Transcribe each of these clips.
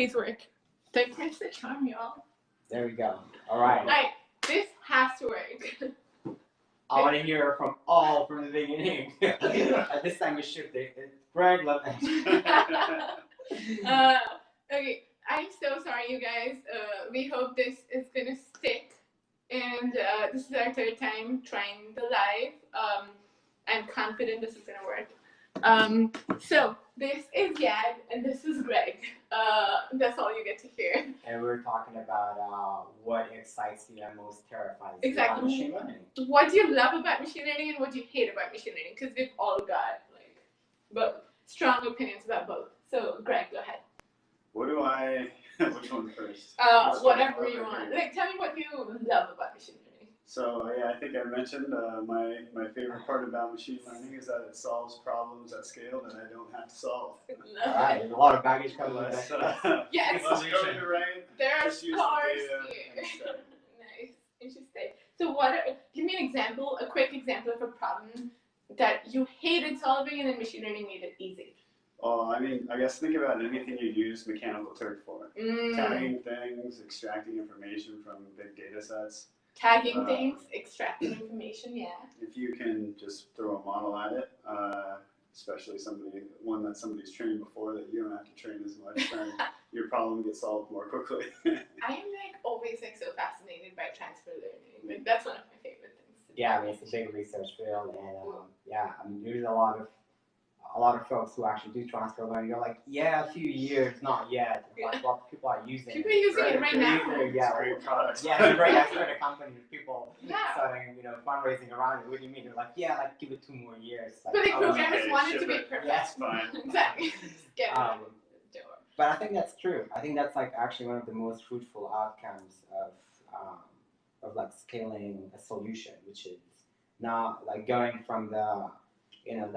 Please work. Don't press the charm, y'all. There we go. All right. Alright, this has to work. I want to hear from the beginning. This time we shifted. Greg, love that. Okay, I'm so sorry, you guys. We hope this is gonna stick. And this is our third time trying the live. I'm confident this is gonna work. So this is Yad and this is Greg. That's all you get to hear. And we're talking about what excites you and most terrifies you Exactly. about machine learning. What do you love about machine learning and what do you hate about machine learning? Because we've all got both strong opinions about both. So Greg, go ahead. Which one first? Whatever you want. Like, tell me what you love about machine learning. So yeah, I think I mentioned my favorite part about machine learning is that it solves problems at scale that I don't have to solve. All right, there's a lot of baggage coming with Let's that. Yes. go to the right. There are Just use the cars data here. instead. Nice. Interesting. So give me an example, a quick example of a problem that you hated solving and then machine learning made it easy. Oh, I mean, I guess think about anything you use Mechanical Turk for. Tagging things, extracting information from big data sets. Tagging things, extracting information, yeah. If you can just throw a model at it, especially one that somebody's trained before that you don't have to train as much, then your problem gets solved more quickly. I am always so fascinated by transfer learning. That's one of my favorite things. Yeah, I mean, it's a big research field, and yeah, I mean, there's a lot of folks who actually do transfer learning. You're like, yeah, a few years, not yet. Like, what people are using. People are using it right now. Yeah, it's a great product. Yeah, it's great. I started a company with people Yeah. starting, fundraising around it. What do you mean? They're like, yeah, like give it 2 more years. Like, But the oh, programmers okay, want it ship to be it. perfect. Yes, fine. Exactly. Just get it out the door. But I think that's true. I think that's like actually one of the most fruitful outcomes of like scaling a solution, which is not like going from the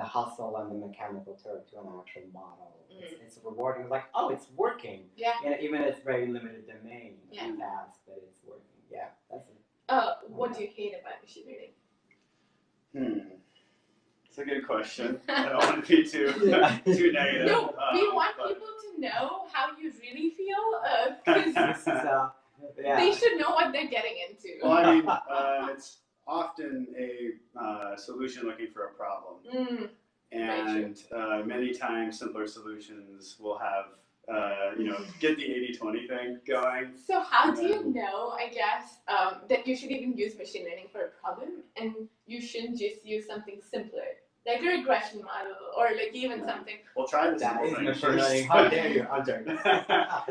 hustle and the Mechanical Turk to an actual model. It's rewarding. It's like, oh, it's working. Yeah. And even it's very limited domain tasks, but it's working. Yeah, that's it. What do you hate about machine learning? It's a good question. I don't want to be too negative. No, we want people to know how you really feel, because they should know what they're getting into. Well, I mean, it's often a solution looking for a problem. And many times simpler solutions will have, get the 80-20 thing going. So how do you know, I guess, that you should even use machine learning for a problem and you shouldn't just use something simpler? Like a regression model or like even something. We'll try this. That is thing machine first. learning. How dare you? I'm joking.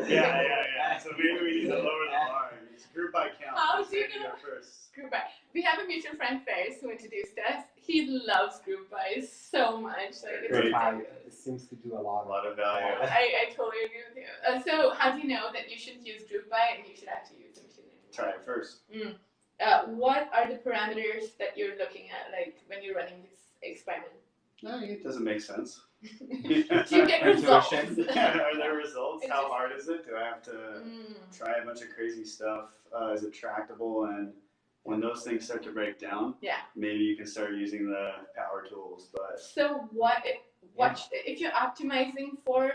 Yeah. So maybe we need to lower the bar. It's group by count. How do you know? First. Group by. We have a mutual friend, Ferris, who introduced us. He loves group bys so much. Like, it's Group by ridiculous. seems to do a lot of value. I totally agree with you. So how do you know that you shouldn't use group by and you should actually use the machine learning? Try it first. What are the parameters that you're looking at, like when you're running this experiment? No, it doesn't make sense. Do you get results? Are there results? How hard is it? Do I have to try a bunch of crazy stuff? Is it tractable? And when those things start to break down, maybe you can start using the power tools. But so if you're optimizing for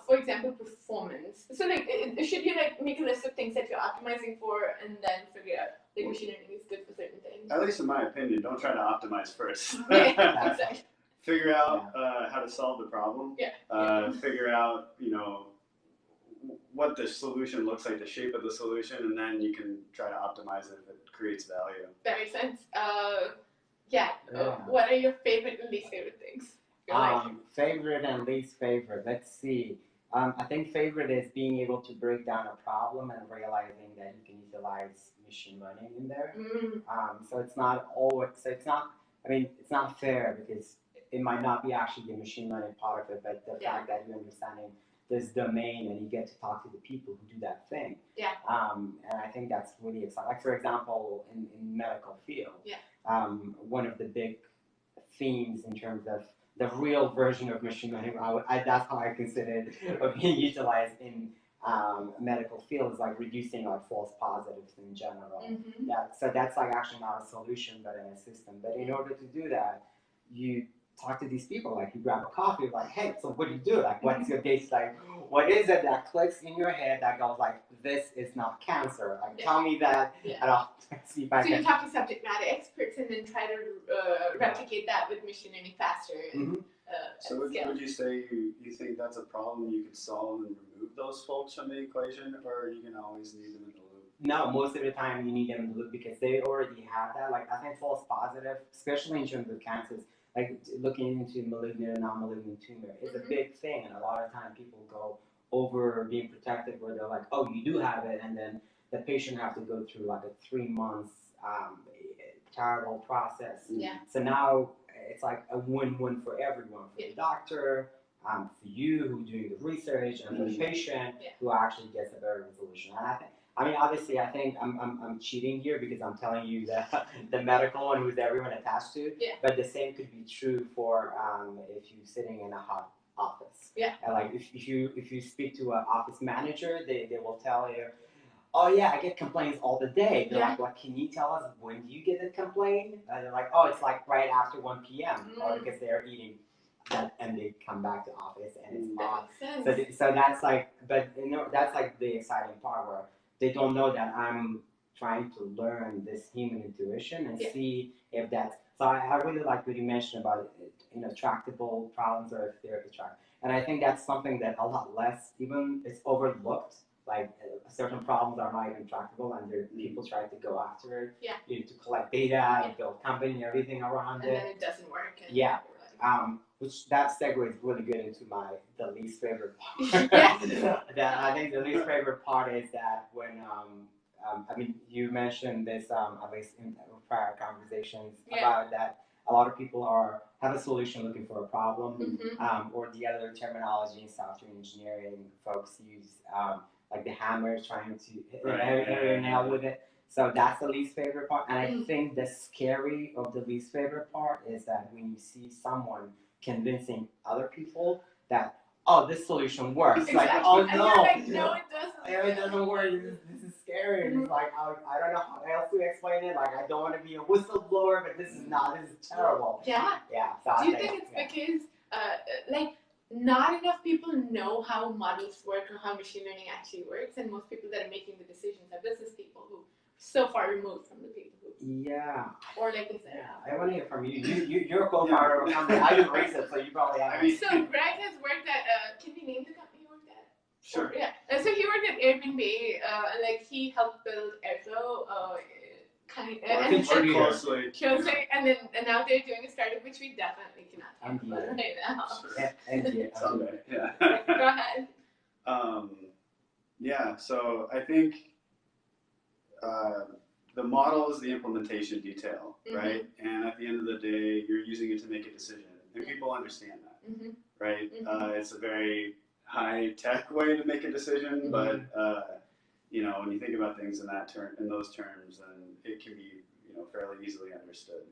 example, performance? So like, should you like make a list of things that you're optimizing for and then figure out like machine learning is good for certain things? At least in my opinion, don't try to optimize first. Yeah, exactly. Figure out how to solve the problem. Figure out, what the solution looks like, the shape of the solution, and then you can try to optimize it if it creates value. That makes sense. What are your favorite and least favorite things? Favorite and least favorite. Let's see. I think favorite is being able to break down a problem and realizing that you can utilize machine learning in there. So it's not always. So it's not. I mean, it's not fair because it might not be actually the machine learning part of it, but the fact that you're understanding this domain and you get to talk to the people who do that thing. And I think that's really exciting. Like for example, in medical field, one of the big themes in terms of the real version of machine learning, that's how I consider it being utilized in medical field is like reducing like false positives in general. So that's like actually not a solution but in a system. But in order to do that, you talk to these people. Like you grab a coffee, like, hey, so what do you do? Like, what's your base? Like, what is it that clicks in your head that goes like, this is not cancer? Like, tell me that, and I'll see if I so can. you talk to subject matter experts and then try to replicate that with machine learning faster. And, so would you say you think that's a problem you could solve and remove those folks from the equation, or you can always need them in the loop? No, most of the time you need them in the loop because they already have that. Like I think false positive, especially in terms of cancers, like looking into malignant and non-malignant tumor is a big thing, and a lot of times people go over being protected where they're like, oh, you do have it, and then the patient have to go through like a 3 months terrible process. Yeah. So now it's like a win-win for everyone, for the doctor, for you who doing the research, and for the patient who actually gets a better resolution. And I mean, obviously, I think I'm cheating here because I'm telling you the medical one who's everyone attached to. Yeah. But the same could be true for if you're sitting in a hot office. Yeah. And like if you speak to an office manager, they will tell you, oh yeah, I get complaints all the day. They're like, well, can you tell us when do you get a complaint? And they're like, oh, it's like right after 1 p.m. Or because they're eating. And they come back to office and it's hot. So that's like, but you know, that's like the exciting part where they don't know that I'm trying to learn this human intuition and see if that's. So I really like what you mentioned about tractable problems or if they're tractable. And I think that's something that a lot less even it's overlooked. Like certain problems are not even tractable, and people try to go after it. Yeah. You need to collect data and build company and everything around it. And then it doesn't work. Which that segues really good into the least favorite part. That I think the least favorite part is that when I mean you mentioned this at least in prior conversations about that a lot of people have a solution looking for a problem, or the other terminology in software engineering folks use like the hammer trying to hit every nail with it. So that's the least favorite part, and I think the scary of the least favorite part is that when you see someone convincing other people that, oh, this solution works. Exactly. Like, oh and no, you're like, no, it doesn't. It doesn't work. This is scary. And it's like, I don't know how else to explain it. Like, I don't want to be a whistleblower, but this is terrible. Yeah. Yeah. So do you think it's because, like, not enough people know how models work or how machine learning actually works, and most people that are making the decisions are business people who are so far removed from the people who. Yeah. Or like this. Yeah. I want to hear from you. You're a co-founder of a company. I do research, so you probably have. So Greg has worked at. Can we name the company he worked at? Sure. Yeah. So he worked at Airbnb. Like he helped build Airflow. Working pretty closely. And now they're doing a startup which we definitely cannot talk about right now. Sure. Someday. Yeah. Go ahead. Yeah. So I think the model is the implementation detail, right? And at the end of the day, you're using it to make a decision, and people understand that, right? It's a very high-tech way to make a decision, but when you think about things in those terms, then it can be fairly easily understood.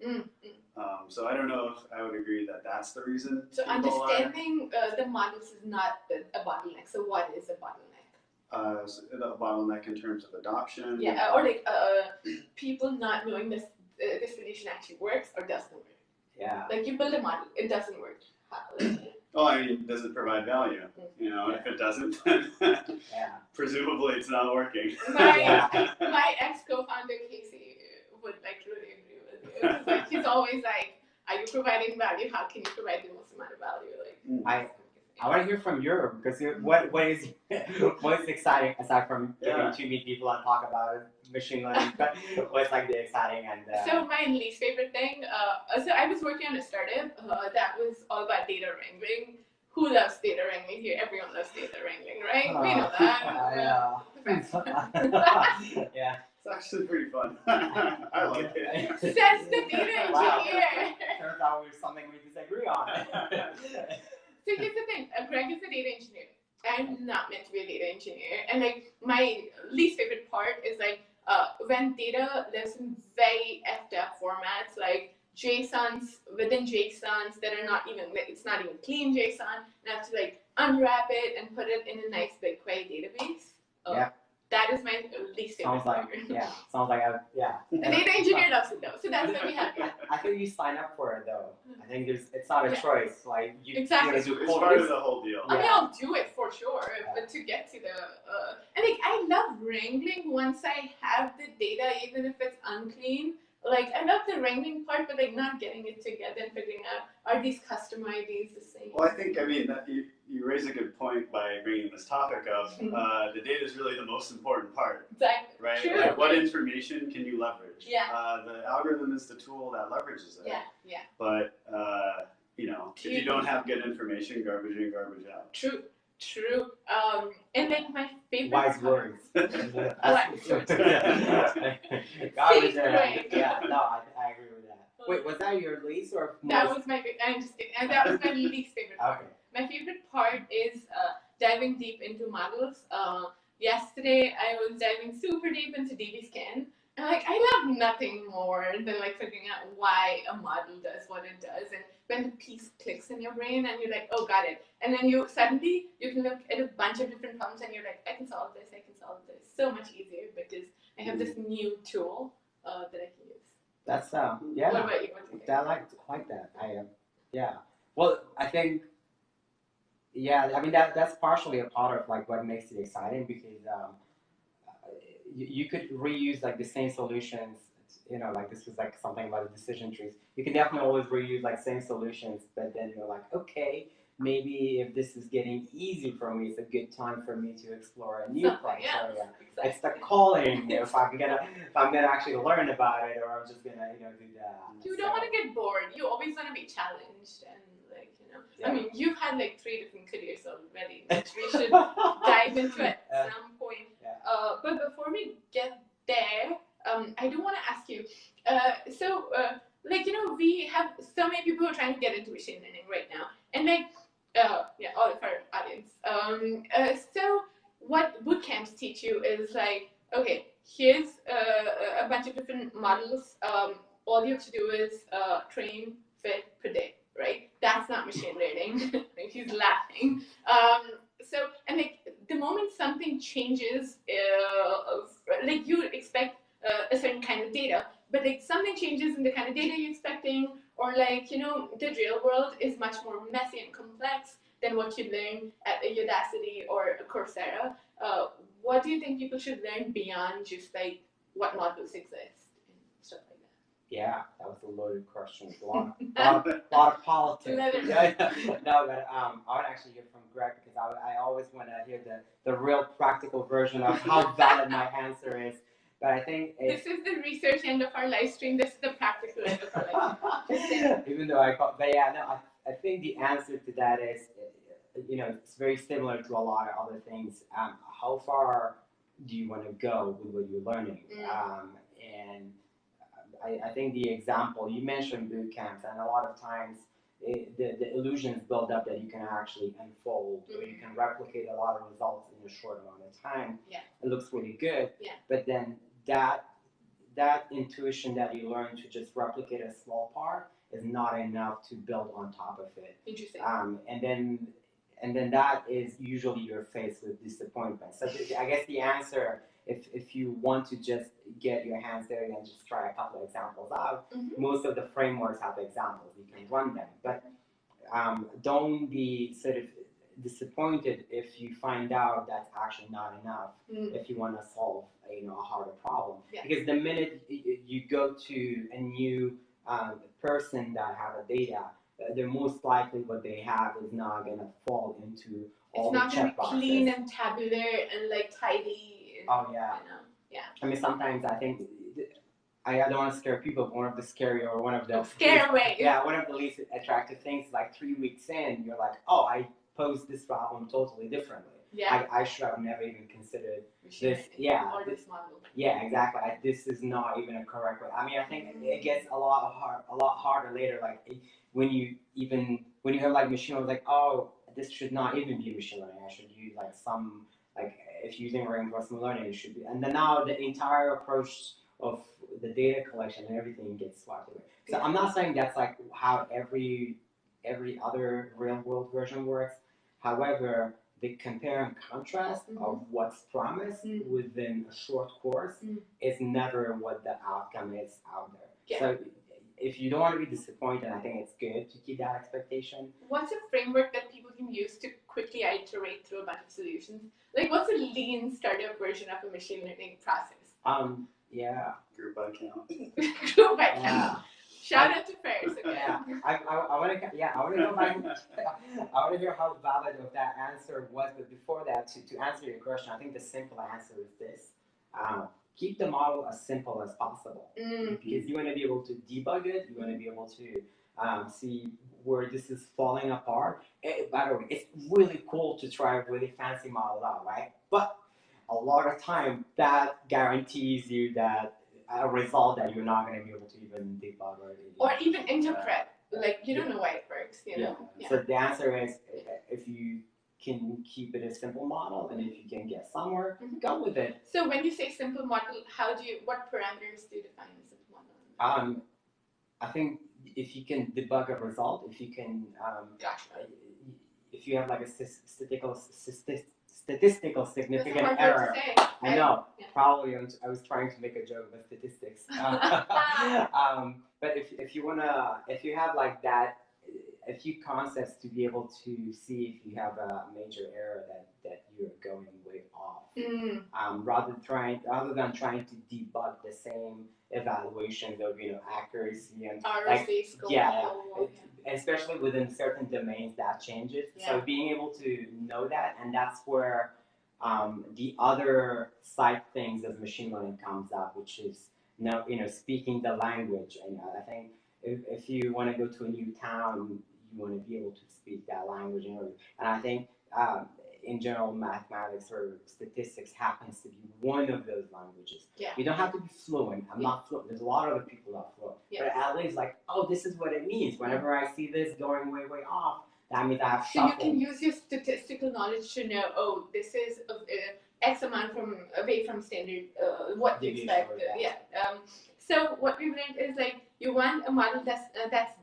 So I don't know if I would agree that that's the reason. So understanding the models is not a bottleneck. So what is a bottleneck? The bottleneck in terms of adoption. Yeah, or like people not knowing this solution actually works or doesn't work. Yeah. Like you build a model, it doesn't work. Well, I mean, does it provide value? If it doesn't, then presumably it's not working. My ex-co-founder Casey would really agree with you. It's like he's always like, "Are you providing value? How can you provide the most amount of value?" I want to hear from you because what is exciting aside from getting to meet people and talk about machine learning, but what's like the exciting and So my least favorite thing. So I was working on a startup that was all about data wrangling. Who loves data wrangling here? Everyone loves data wrangling, right? We know that. Yeah. It's actually pretty fun. I like it. Says the data engineer. Wow. Turns out we're something we disagree on. So here's the thing, Greg is a data engineer. I'm not meant to be a data engineer. And like my least favorite part is like when data lives in very effed up formats, like JSONs within JSONs that are not even, it's not even clean JSON, and I have to like unwrap it and put it in a nice BigQuery database. That is my least favorite. Sounds like The data engineer loves it though, so that's what we have. I think you sign up for it though. I think it's not a choice. Like you exactly. It's part of the whole deal. I mean, I'll do it for sure, but to get to the and like I love wrangling once I have the data, even if it's unclean. Like I love the wrangling part, but like not getting it together and figuring out are these custom IDs the same. Well, I think that you raise a good point by bringing this topic up. The data is really the most important part. Exactly. Right. True. Like, what information can you leverage? Yeah. The algorithm is the tool that leverages it. Yeah. Yeah. But if you don't have good information, garbage in, garbage out. True. True. And like my favorite. Wise words. Garbage Yeah. No, I agree with that. Wait, was that your least or? That was my. I'm just kidding. And that was my least favorite part. Okay. My favorite part is diving deep into models. Yesterday I was diving super deep into DBScan. And like I love nothing more than like figuring out why a model does what it does, and when the piece clicks in your brain and you're like, oh, got it. And then you can look at a bunch of different problems and you're like, I can solve this. So much easier because I have this new tool that I can use. That's yeah. What about you? I like that. Yeah. Well, I think I mean that's partially a part of like what makes it exciting because you could reuse like the same solutions. Like this was like something about the decision trees. You can definitely always reuse like same solutions, but then you're like, okay, maybe if this is getting easy for me, it's a good time for me to explore a new criteria. Yeah, exactly. It's the calling. If I'm gonna actually learn about it, or I'm just gonna do that. You don't want to get bored. You always want to be challenged and like Yeah. I mean, you've had like 3 different careers already, which we should dive into at some point. Yeah. But before we get there, I do want to ask you. We have so many people who are trying to get into machine learning right now, and all of our audience. So what boot camps teach you is like, okay, here's a bunch of different models. All you have to do is train, fit, predict. Right? That's not machine learning. He's laughing. The moment something changes, you expect a certain kind of data, but like something changes in the kind of data you're expecting, or the real world is much more messy and complex than what you learn at a Udacity or a Coursera. What do you think people should learn beyond just like what models exist and stuff like that? Yeah, that was a loaded question. A lot of politics. No, but I would actually hear from Greg because I always want to hear the real practical version of how valid my answer is. But I think this is the research end of our live stream. This is the practical end of our live stream. Even though I think the answer to that is, it's very similar to a lot of other things. How far do you want to go with what you're learning? And I think the example you mentioned boot camps, and a lot of times the illusions build up that you can actually unfold or you can replicate a lot of results in a short amount of time. Yeah. It looks really good. Yeah. But then that intuition that you learn to just replicate a small part is not enough to build on top of it. Interesting. And then that is usually you're faced with disappointment. So I guess the answer, if you want to just get your hands dirty and just try a couple of examples out, most of the frameworks have examples. You can run them. But don't be sort of disappointed if you find out that's actually not enough if you want to solve a harder problem. Yeah. Because the minute you go to a new person that have a data, they're most likely what they have is not going to fall into all the checkboxes. It's not going to be clean and tabular and like tidy. And, oh yeah. Yeah. I mean, sometimes I think I don't want to scare people, but one of the scary or one of the one of the least attractive things is like 3 weeks in, you're like, oh, I posed this problem totally differently. Yeah. I should have never even considered this. Or this model. Yeah, exactly. This is not even a correct way. I mean, I think it gets a lot harder later. Like when you have like machine learning, like, oh, this should not even be machine learning. I should use like some if using reinforcement learning, it should be. And then now the entire approach of the data collection and everything gets swapped away. So I'm not saying that's like how every other real world version works. However, the compare and contrast of what's promised within a short course is never what the outcome is out there. Yeah. So if you don't want to be disappointed, I think it's good to keep that expectation. What's a framework that people can use to quickly iterate through a bunch of solutions? Like, what's a lean startup version of a machine learning process? Yeah. Group by count. Group by count. Shout out to Ferris. Okay? Yeah. I want to. Yeah. I want to go back. I want to hear how valid of that answer was. But before that, to answer your question, I think the simple answer is this. Keep the model as simple as possible, because you want to be able to debug it. You want to be able to see where this is falling apart. By the way, it's really cool to try a really fancy model out, right? But a lot of time that guarantees you that a result that you're not going to be able to even debug or even interpret. Like, you don't know why it works, you know? Yeah. So the answer is, if you can keep it a simple model, and if you can get somewhere, go with it. So when you say simple model, what parameters do you define a simple model? I think if you can debug a result, if you can, if you have like a statistical significant error. I know. Yeah. Probably I was trying to make a joke about statistics. But if you have like that, a few concepts to be able to see if you have a major error that you're going way off, rather than trying to debug the same evaluations of accuracy and especially within certain domains that changes. So being able to know that, and that's where the other side things of machine learning comes up, which is speaking the language. And I think if you want to go to a new town, you want to be able to speak that language. And I think in general, mathematics or statistics happens to be one of those languages. Yeah. You don't have to be fluent. I'm not fluent. There's a lot of other people that are fluent. Yeah. But at least like, oh, this is what it means. Whenever I see this going way, way off, that means I have shuffled. So you can use your statistical knowledge to know, oh, this is X amount away from standard, what you expect. So what we've learned is like, you want a model that's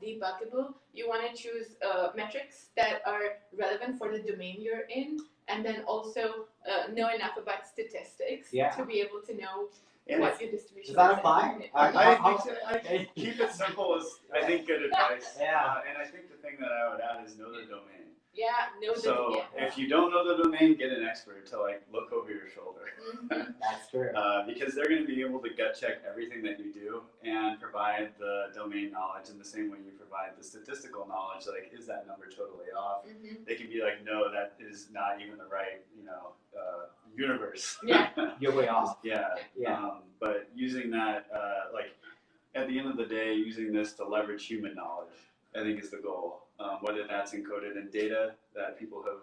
debuggable. You want to choose metrics that are relevant for the domain you're in, and then also know enough about statistics to be able to know what your distribution is. Does that apply? I keep it simple is, I think, good advice. And I think the thing that I would add is know the domain. If you don't know the domain, get an expert to like look over your shoulder. That's true. Because they're going to be able to gut check everything that you do and provide the domain knowledge in the same way you provide the statistical knowledge. Like, is that number totally off? They can be like, no, that is not even the right, universe. You're way off. But using that, like, at the end of the day, using this to leverage human knowledge, I think is the goal. Whether that's encoded in data that people have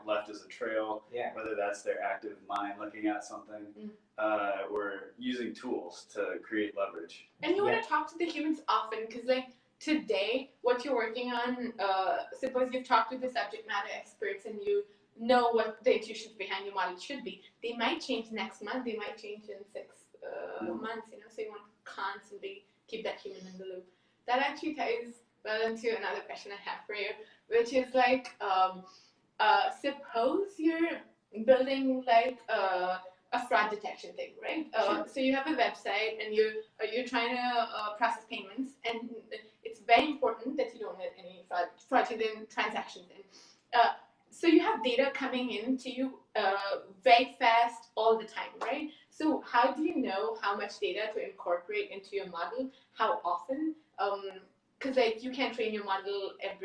left as a trail, whether that's their active mind looking at something, we're using tools to create leverage. And you want to talk to the humans often, because like today, what you're working on, suppose you've talked to the subject matter experts and you know what the intuitions behind your model should be. They might change next month, they might change in 6 months, so you want to constantly keep that human in the loop. That actually ties well into another question I have for you, which is like, suppose you're building like a fraud detection thing, right? So you have a website and you're trying to process payments, and it's very important that you don't let any fraudulent transactions in. So you have data coming in to you very fast all the time, right? So how do you know how much data to incorporate into your model? How often? Because like you can't train your model can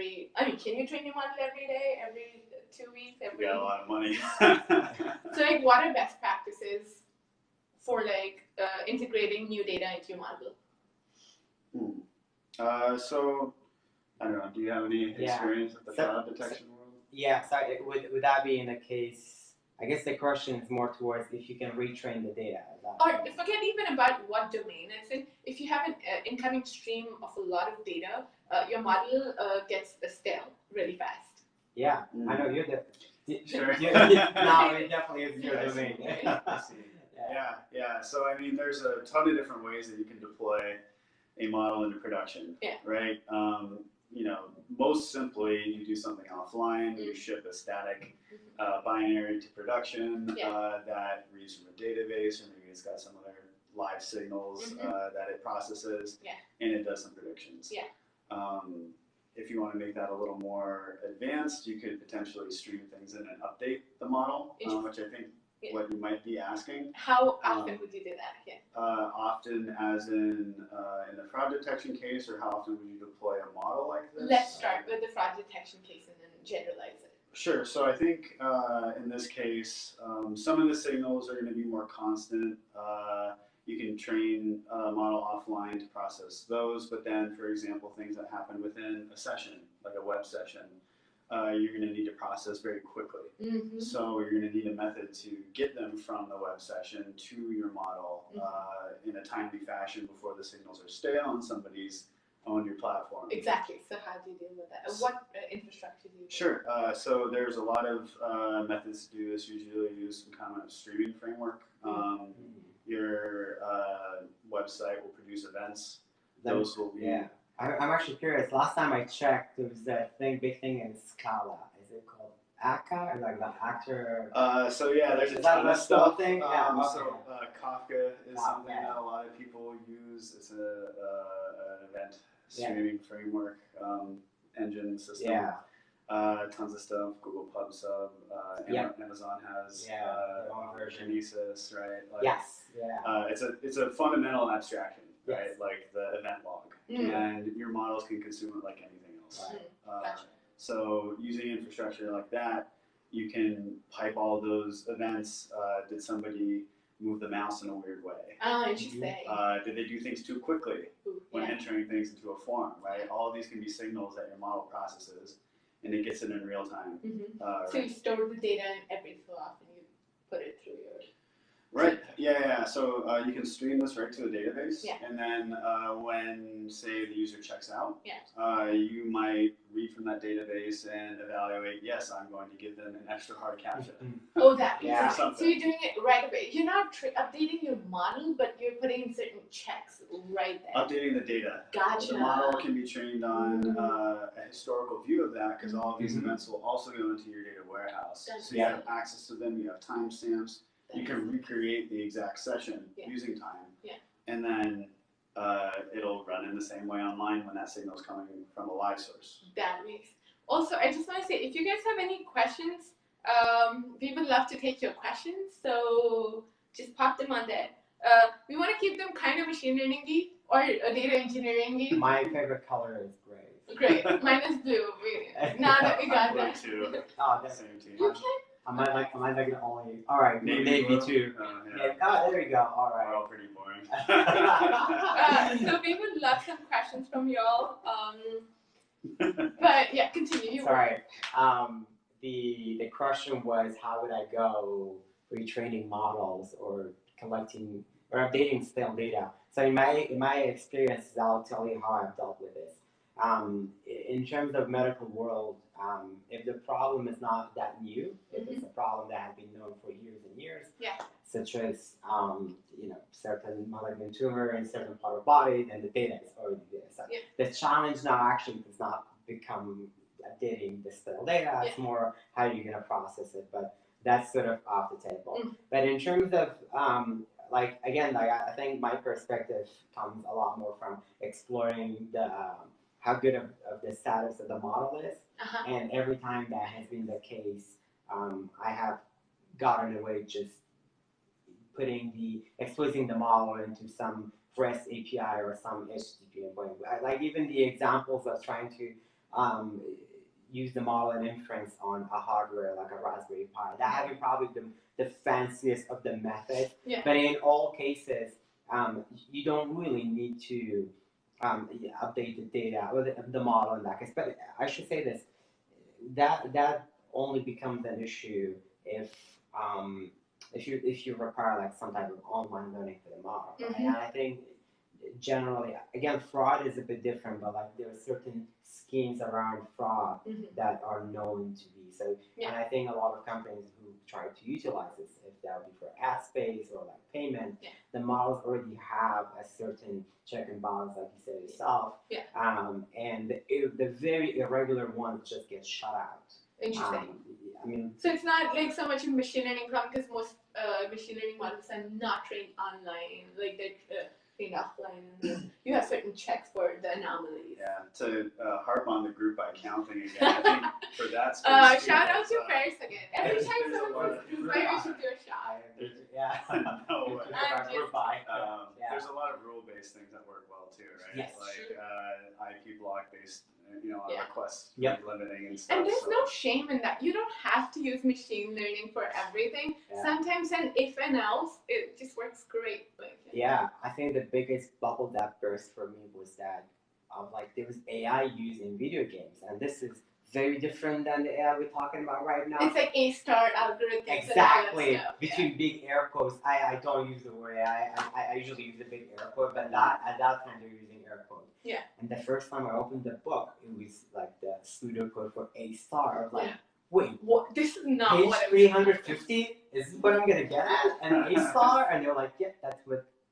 you train your model every day, every 2 weeks, You got a lot of money. So like, what are best practices for like integrating new data into your model? So I don't know. Do you have any experience with the fraud detection world? Yeah. So would that be in the case? I guess the question is more towards if you can retrain the data. Or forget even about what domain it's in. If you have an incoming stream of a lot of data, your model gets stale really fast. Yeah, I know you're the. Sure. No, it definitely is your domain. Yeah. So I mean, there's a ton of different ways that you can deploy a model into production. Right. Most simply, you do something offline. You ship a static binary to production that reads from a database, or maybe it's got some other live signals that it processes, Yeah. and it does some predictions. Yeah. If you want to make that a little more advanced, you could potentially stream things in and update the model, which I think what you might be asking. How often would you do that? Yeah. Often, as in the fraud detection case, or how often would you deploy a model like this? Let's start with the fraud detection case and then generalize it. Sure. So I think in this case, some of the signals are going to be more constant. You can train a model offline to process those, but then, for example, things that happen within a session, like a web session, you're going to need to process very quickly. So you're going to need a method to get them from the web session to your model in a timely fashion before the signals are stale and somebody's owned your platform. Exactly. So how do you deal with that? What infrastructure do you use? Sure. So there's a lot of methods to do this. Usually use some kind of streaming framework. Your website will produce events. Those will be. Yeah. I'm actually curious. Last time I checked, there was that big thing in Scala. Is it called Akka? Like the actor? So yeah, there's a ton of stuff. So Kafka is something that a lot of people use. It's an event streaming framework engine system. Yeah. Tons of stuff. Google PubSub. Amazon has their own version. Kinesis, right? Like, Yes. Yeah. It's a fundamental abstraction, right? Yes. Like the event log, and your models can consume it like anything else. Right. Gotcha. So using infrastructure like that, you can pipe all those events. Did somebody move the mouse in a weird way? Oh, interesting. Did they do things too quickly when entering things into a form, right? All of these can be signals that your model processes, and it gets it in real time. So you store the data and every so often you put it through your... Right, yeah. So you can stream this right to the database, Yeah. and then when, say, the user checks out, Yeah. You might read from that database and evaluate, yes, I'm going to give them an extra hard captcha. Oh, that. Yeah. So you're doing it right away. You're not updating your model, but you're putting certain checks right there. Updating the data. Gotcha. The model can be trained on a historical view of that, because all of these events will also go into your data warehouse. Gotcha. So you have access to them, you have timestamps. You can recreate the exact session using time, and then it'll run in the same way online when that signal is coming from a live source. That makes. Also, I just want to say, if you guys have any questions, we would love to take your questions. So just pop them on there. We want to keep them kind of machine learning-y or data engineering-y. My favorite color is gray. Great. Mine is blue. Now that we got that. Too. Oh, that's Same team. You can. Am I like the only? All right, maybe blue. too. Yeah. Oh, there we go. All We're right. all pretty boring. So we would love some questions from y'all. But yeah, continue. Sorry. The question was, how would I go retraining models or collecting or updating stale data? So in my experiences, I'll tell you how I've dealt with this. In terms of medical world, if the problem is not that new, if it's a problem that has been known for years and years, such as certain malignant tumor in certain part of the body, then the data is already there. So the challenge now actually does not become updating the stale data. It's more how you're going to process it, but that's sort of off the table. But in terms of I think my perspective comes a lot more from exploring the how good of the status of the model is. And every time that has been the case, I have gotten away just exposing the model into some REST API or some HTTP endpoint. Like even the examples of trying to use the model and inference on a hardware like a Raspberry Pi. That having probably the fanciest of the methods. But in all cases, you don't really need to update the data or the model in that case. But I should say this, that only becomes an issue if you require like some type of online learning for the model. Right? And I think generally, again, fraud is a bit different, but like there are certain schemes around fraud that are known to be so. And I think a lot of companies who try to utilize this, if that would be for ad space or like payment, the models already have a certain check and balance, like you said yourself. And the very irregular ones just get shut out. Interesting. I mean, so it's not like so much a machine learning problem because most machine learning models are not trained online, like they're trained offline, and you have certain checks for the anomalies. Yeah, to harp on the group by counting again, I think for that space, shout out to Paris again. Every time there's a someone lot says group by, we should do a shout. Yeah. No way. Group by. There's a lot of rule-based things that work well too, right? Yes. Like IP block-based, on Yeah. request limiting and stuff. And there's no shame in that. You don't have to use machine learning for everything. Yeah. Sometimes an if and else, it just works great. Like, yeah, I think the biggest bubble that burst for me was that there was AI used in video games, and this is very different than the AI we're talking about right now. it's like A-star algorithms. Exactly. And all that stuff. Between big air quotes, I don't use the word AI. I usually use the big air quote, but not at that time they're using air quote. Yeah. And the first time I opened the book, it was like the pseudocode for A-star. I was like, Yeah. wait, What? This is not page what it was. 350? Is this what I'm gonna get at? An A-star? And they're like, yeah,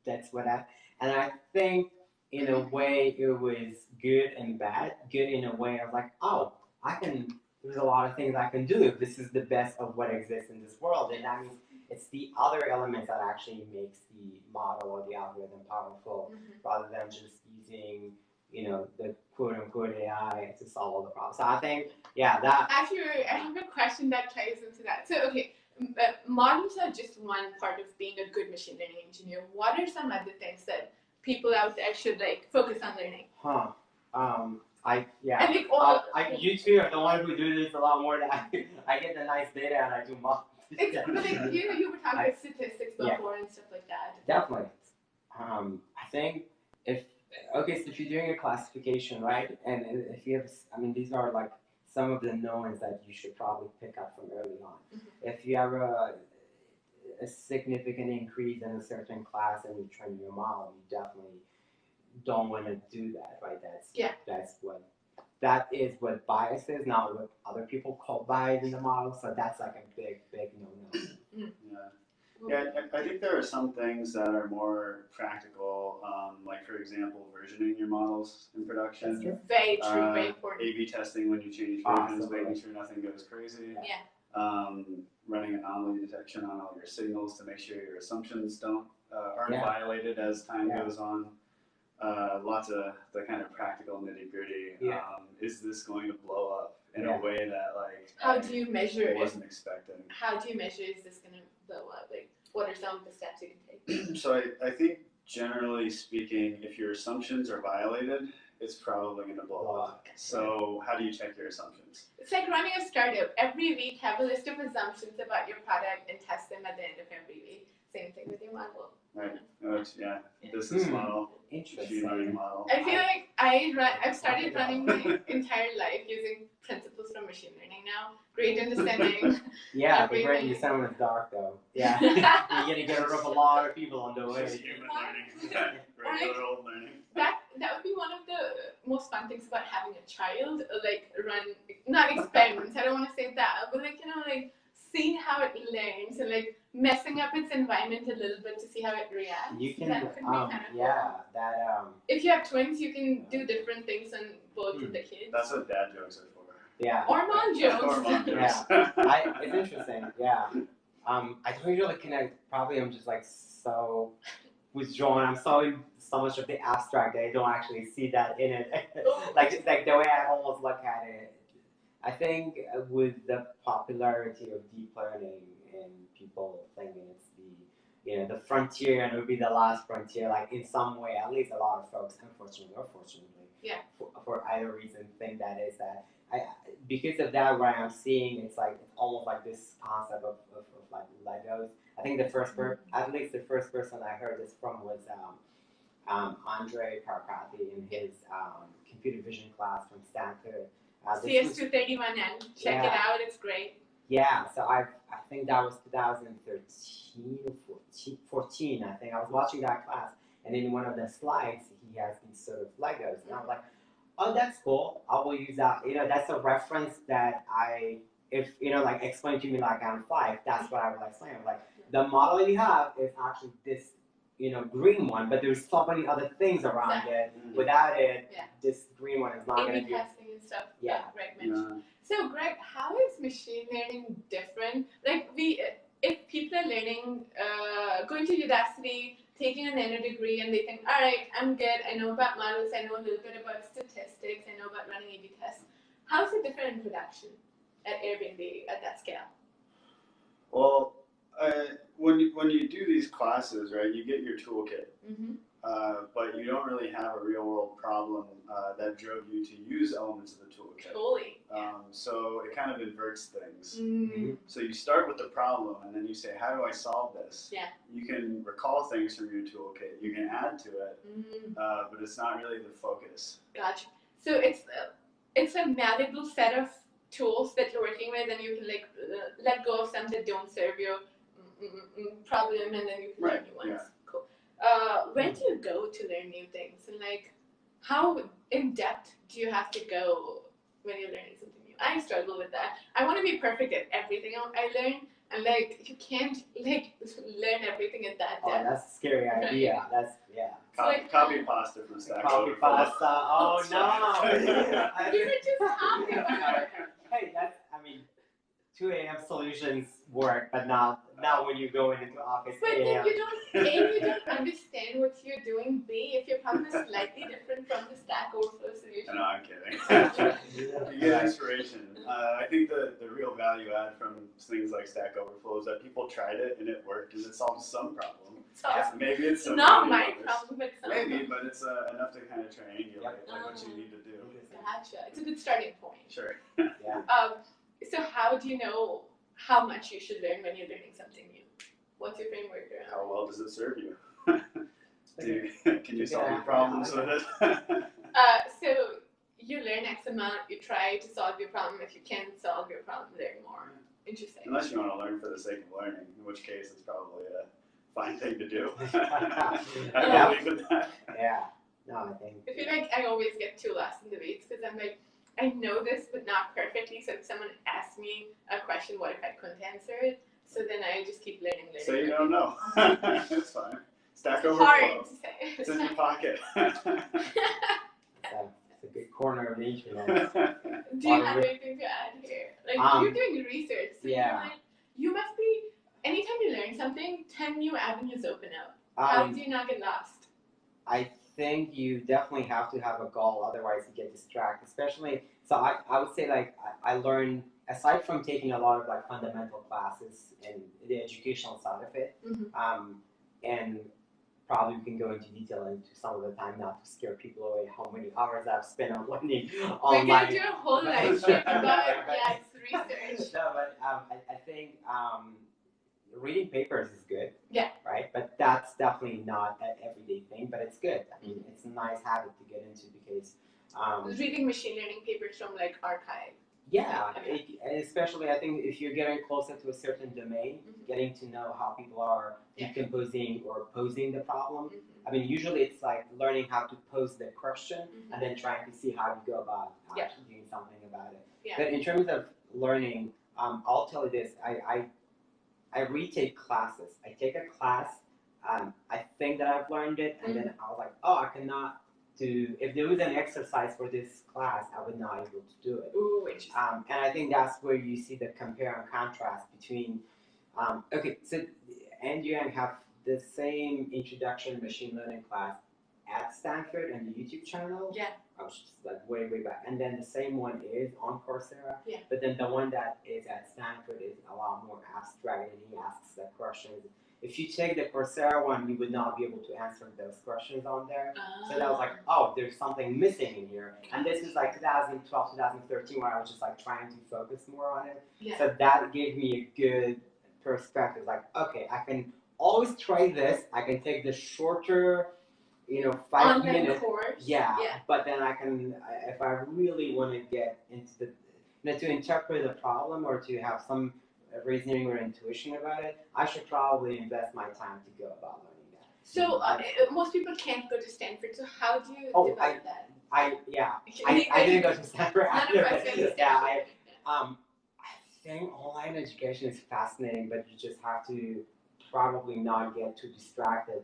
that's what I. And I think in a way it was good and bad. Good in a way, I was like, oh, there's a lot of things I can do if this is the best of what exists in this world. And that means it's the other elements that actually makes the model or the algorithm powerful, rather than just using, the quote-unquote AI to solve all the problems. So I think, that... Actually, I have a question that ties into that. So, okay, models are just one part of being a good machine learning engineer. What are some other things that people out there should, focus on learning? I think you two are the one who do this a lot more than I get the nice data and I do more. But you were talking about statistics before and stuff like that. Definitely. I think so if you're doing a classification, right, and if you have, these are some of the knowns that you should probably pick up from early on. If you have a significant increase in a certain class and you train your model, you definitely don't want to do that, right? That is what bias is, not what other people call bias in the model. So that's a big no-no. Yeah, I think there are some things that are more practical, like for example, versioning your models in production. That's very true, very important. A/B testing when you change versions, making sure nothing goes crazy. Yeah. Running anomaly detection on all your signals to make sure your assumptions aren't violated as time goes on. Lots of the kind of practical nitty-gritty. Is this going to blow up in a way that how do you measure I wasn't expecting? How do you measure is this going to blow up? What are some of the steps you can take? So I think generally speaking, if your assumptions are violated, it's probably going to blow up. So how do you check your assumptions? It's like running a startup. Every week, have a list of assumptions about your product and test them at the end of every week. Same thing with your model. Right. Business model. Interesting. Learning model. I feel like I've started running my entire life using principles from machine learning now. Great understanding. The great understanding is dark though. Yeah. You're gonna get rid of a lot of people on the way. Human learning. Regular old learning. That would be one of the most fun things about having a child. Run not experiments. I don't want to say that, but seeing how it learns and messing up its environment a little bit to see how it reacts. You can, that could be kind of cool. If you have twins, you can do different things on both of the kids. That's what dad jokes are for. Yeah. Or mom jokes. Or mom jokes. It's interesting. Yeah. I don't usually connect. Probably I'm just so withdrawn. I'm so much of the abstract that I don't actually see that in it. Just the way I almost look at it. I think with the popularity of deep learning and people thinking it's the frontier and it would be the last frontier, in some way, at least a lot of folks, unfortunately or fortunately, for either reason, think that is that. Because of that, what I'm seeing, it's almost this concept of Legos. I think at least the first person I heard this from was Andre Karpathy in his computer vision class from Stanford. CS231N. Check it out. It's great. Yeah, so I think that was 2013 or 14. I think I was watching that class, and in one of the slides, he has these sort of Legos, and I was like, "Oh, that's cool. I will use that." That's a reference that explain to me I'm 5. That's what I would explain. The model you have is actually this. Green one, but there's so many other things around it. Without it, this green one is not going to be. Testing and stuff. Greg mentioned. So, Greg, how is machine learning different? if people are learning, going to university, taking a nano degree, and they think, all right, I'm good. I know about models. I know a little bit about statistics. I know about running A/B tests. How is it different in production at Airbnb at that scale? Well, when you do these classes, right, you get your toolkit, but you don't really have a real world problem that drove you to use elements of the toolkit. Totally. So it kind of inverts things. So you start with the problem, and then you say, how do I solve this? Yeah. You can recall things from your toolkit. You can add to it, but it's not really the focus. Gotcha. So it's a malleable set of tools that you're working with, and you can like let go of some that don't serve your problem, and then you can learn new ones. Yeah. Cool. Where do you go to learn new things, and like how in depth do you have to go when you're learning something new? I struggle with that. I want to be perfect at everything I learn, and like you can't like learn everything at that depth. Oh, that's a scary idea. That's Copy pasta from Stack Copy Overflow. pasta. Oh no! You could just copy it. Hey, that's, I mean, 2 a.m. solutions work, but not when you go into office. But 8 then a.m. you don't understand what you're doing. B, if your problem is slightly different from the Stack Overflow solution. No, I'm kidding. You get inspiration. I think the real value add from things like Stack Overflow is that people tried it and it worked and it solved some problem. Maybe it's not my problem, but some. Maybe, but it's enough to kind of triangulate like what you need to do. Gotcha. It's a good starting point. Sure. Yeah. So how do you know how much you should learn when you're learning something new? What's your framework around? How well does it serve you? Can you solve your problems with it? So you learn X amount, you try to solve your problem. If you can't solve your problem, learn more. Interesting. Unless you want to learn for the sake of learning, in which case it's probably a fine thing to do. I believe in that. Yeah. No, I think. I feel like I always get too lost in debates because I'm like, I know this, but not perfectly. So if someone asks me a question, what if I couldn't answer it? So then I just keep learning. So you don't know. It's fine. Stack Overflow. Hard to say. It's in your pocket. It's a good corner of the internet. Do you have anything to add here? Like you're doing research, so you must be. Anytime you learn something, 10 new avenues open up. How do you not get lost? I think you definitely have to have a goal, otherwise you get distracted. Especially, so I would say like I learned, aside from taking a lot of like fundamental classes and the educational side of it, and probably we can go into detail into some of the time not to scare people away how many hours I've spent on learning online. We're gonna do a whole live stream about it's research. No, but I think reading papers is good. Yeah. Right? But that's definitely not an everyday thing, but it's good. I mean, it's a nice habit to get into because reading machine learning papers from like archive. Yeah, especially I think if you're getting closer to a certain domain, getting to know how people are decomposing or posing the problem. I mean, usually it's like learning how to pose the question and then trying to see how you go about actually doing something about it. Yeah. But in terms of learning, I'll tell you this, I retake classes. I take a class, I think that I've learned it, and then I was like, oh, I cannot do, if there was an exercise for this class, I would not be able to do it. Ooh, interesting. And I think that's where you see the compare and contrast between, okay, so and you have the same introduction machine learning class at Stanford and the YouTube channel. Yeah. I was just like way back. And then the same one is on Coursera. Yeah. But then the one that is at Stanford is a lot more abstract and he asks the questions. If you take the Coursera one, you would not be able to answer those questions on there. So that was like, oh, there's something missing in here. And this is like 2012, 2013, where I was just like trying to focus more on it. Yeah. So that gave me a good perspective. Like, okay, I can always try this. I can take the shorter, 5 minutes. Course. Yeah. But then I can, if I really want to get into the, to interpret the problem or to have some reasoning or intuition about it, I should probably invest my time to go about learning that. So most people can't go to Stanford. So how do you develop that? I didn't go to Stanford. I think online education is fascinating, but you just have to probably not get too distracted.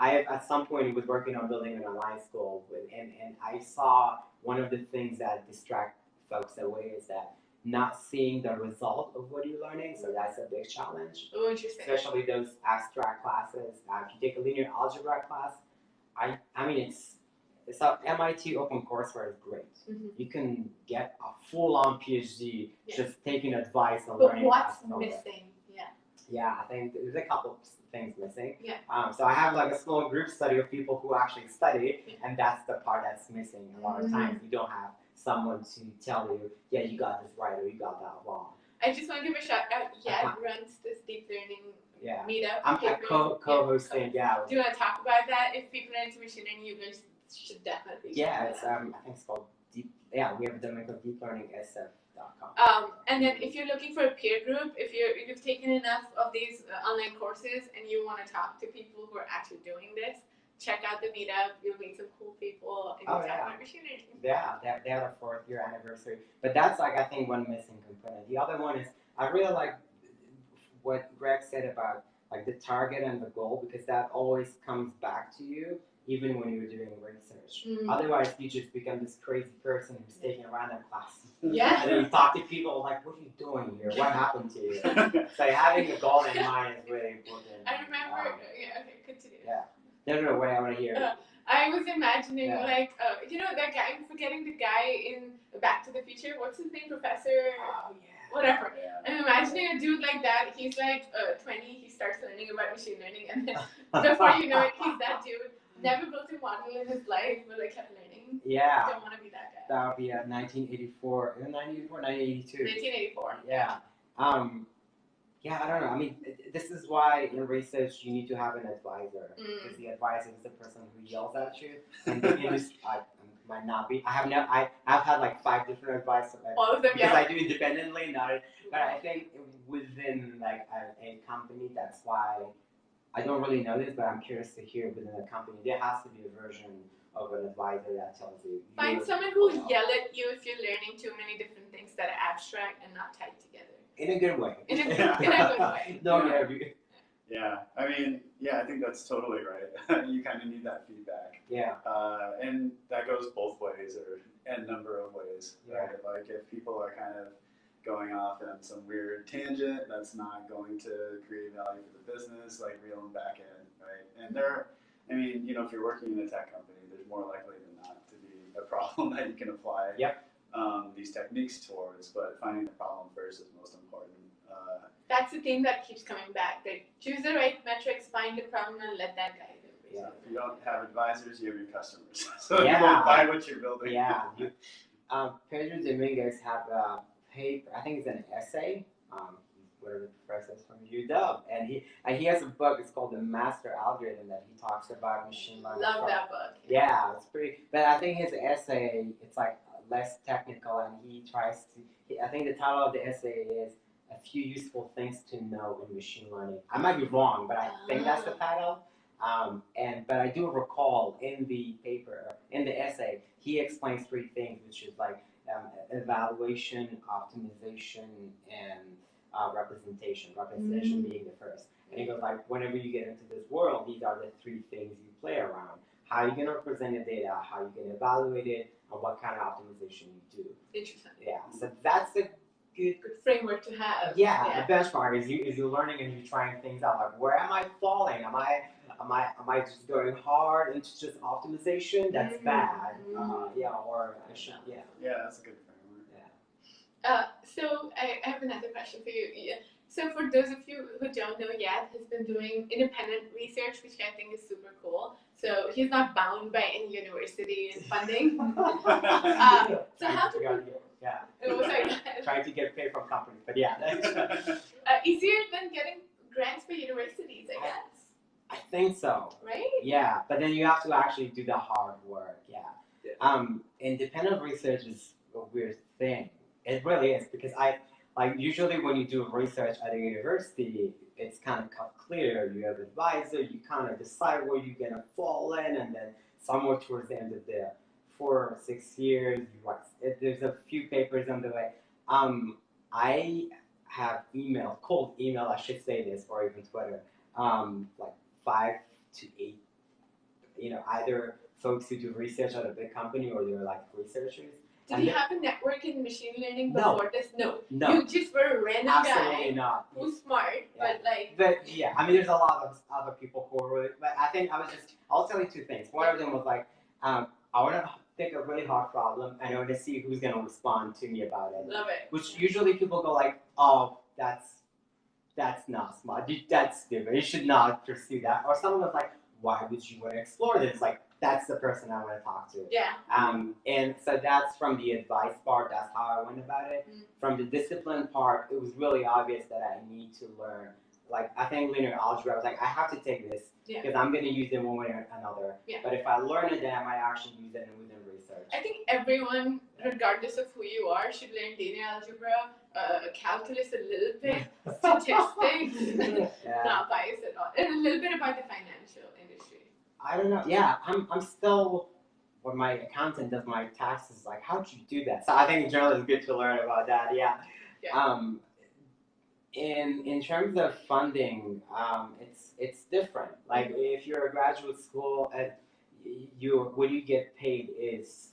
I at some point was working on building an online school, and I saw one of the things that distract folks away is that not seeing the result of what you're learning. So that's a big challenge. Oh, interesting. Especially those abstract classes. If you take a linear algebra class, I mean it's a MIT OpenCourseWare is great. Mm-hmm. You can get a full-on PhD just taking advice and but learning. What's missing? Yeah, I think there's a couple of things missing. Yeah. So I have like a small group study of people who actually study, and that's the part that's missing. A lot of times you don't have someone to tell you, yeah, you got this right or you got that wrong. I just want to give a shout out. Yad runs this deep learning meetup. I'm a co-hosting. Yeah. Do you want to talk about that? If people are into machine learning, you guys should definitely. Yeah, it's I think it's called deep. Yeah, we have a domain called deeplearningsf.com. And then if you're looking for a peer group, if you've taken enough of these online courses and you want to talk to people who are actually doing this, check out the meetup. You'll meet some cool people and you'll talk about machine learning. Yeah, they had a 4th year anniversary. But that's like I think one missing component. The other one is I really like what Greg said about like the target and the goal, because that always comes back to you even when you're doing research. Otherwise, you just become this crazy person who's taking a random class. Yeah. And then you talk to people like, what are you doing here? What happened to you? So having a goal in mind is really important. I remember, okay, continue. Yeah. No, wait, I want to hear. I was imagining like, you know, that guy, I'm forgetting the guy in Back to the Future. What's his name? Professor? Oh, yeah. Whatever. Yeah. I'm imagining a dude like that. He's like 20. He starts learning about machine learning, and then before you know it, he's that dude. Never built a model in his life, but like kept learning. Yeah. I don't want to be that guy. That would be 1984. 1982. 1984. Yeah. Yeah, I don't know. I mean, this is why in research you need to have an advisor, because the advisor is the person who yells at you. And the industry, might not be. I've had like 5 different advisors. All of them, because I do independently, but I think within like a company, that's why I don't really know this, but I'm curious to hear within a company there has to be a version of an advisor that tells you. Find someone who will yell at you if you're learning too many different things that are abstract and not tied together. In a good way. In a good way. Yeah, I mean, I think that's totally right. You kind of need that feedback. Yeah. And that goes both ways, or a number of ways. Yeah. Right? Like if people are kind of going off on some weird tangent that's not going to create value for the business, like reel them back in, right? And I mean, you know, if you're working in a tech company, there's more likely than not to be a problem that you can apply these techniques towards, but finding the problem first is most important. That's the thing that keeps coming back. Like, choose the right metrics, find the problem, and let that guide you. Yeah. If you don't have advisors, you have your customers. So you won't buy what you're building. Yeah. Pedro Dominguez had a paper, I think it's an essay, whatever the professor is from UW, and he has a book. It's called The Master Algorithm that he talks about machine learning. Love that book. Yeah, it's pretty. But I think his essay, it's like less technical, and he tries to. I think the title of the essay is A Few Useful Things to Know in Machine Learning. I might be wrong, but I think that's the title. But I do recall in the paper, in the essay, he explains 3 things, which is like evaluation, optimization, and representation. Representation being the first. And he goes like, whenever you get into this world, these are the 3 things you play around. How you can represent the data, how you can evaluate it, and what kind of optimization you do. Interesting. Yeah, so that's a good framework to have. Yeah, the benchmark is you're learning and you're trying things out. Like, where am I falling? Am I just going hard into just optimization? That's bad. Or I should. Yeah, that's a good framework. Yeah. So I have another question for you. Yeah. So for those of you who don't know yet, has been doing independent research, which I think is super cool. So he's not bound by any university funding. So how do people? Yeah. It was like trying to get paid from companies, but yeah. Easier than getting grants by universities, I guess. I think so. Right? Yeah, but then you have to actually do the hard work. Yeah. Independent research is a weird thing. It really is, because usually when you do research at a university, it's kind of clear. You have an advisor, you kind of decide where you're gonna fall in, and then somewhere towards the end of the 4 or 6 years, you write. There's a few papers on the way. I have cold email, I should say this, or even Twitter, like 5 to 8, either folks who do research at a big company or they're like researchers, Did you have a network in machine learning No. before this? No. No. You just were a random Absolutely guy not. who's smart, but like. But yeah, I mean, there's a lot of other people who are really. But I think I'll tell you two things. One of them was like, I want to pick a really hard problem, and I want to see who's gonna respond to me about it. Love it. Which usually people go like, oh, that's not smart. That's stupid. You should not pursue that. Or someone was like, why would you want to explore this? Like, that's the person I want to talk to. Yeah. And so that's from the advice part. That's how I went about it. From the discipline part, it was really obvious that I need to learn. Like, I think linear algebra, I was like, I have to take this because I'm going to use it one way or another. Yeah. But if I learn it, then I might actually use it within research. I think everyone, regardless of who you are, should learn linear algebra, calculus a little bit, statistics, not bias at all, and a little bit about the financial industry. I don't know. Yeah, I'm still, when my accountant does my taxes, like, how'd you do that? So I think in general it's good to learn about that. Yeah. In terms of funding, it's different. Like if you're a graduate school, what you get paid is,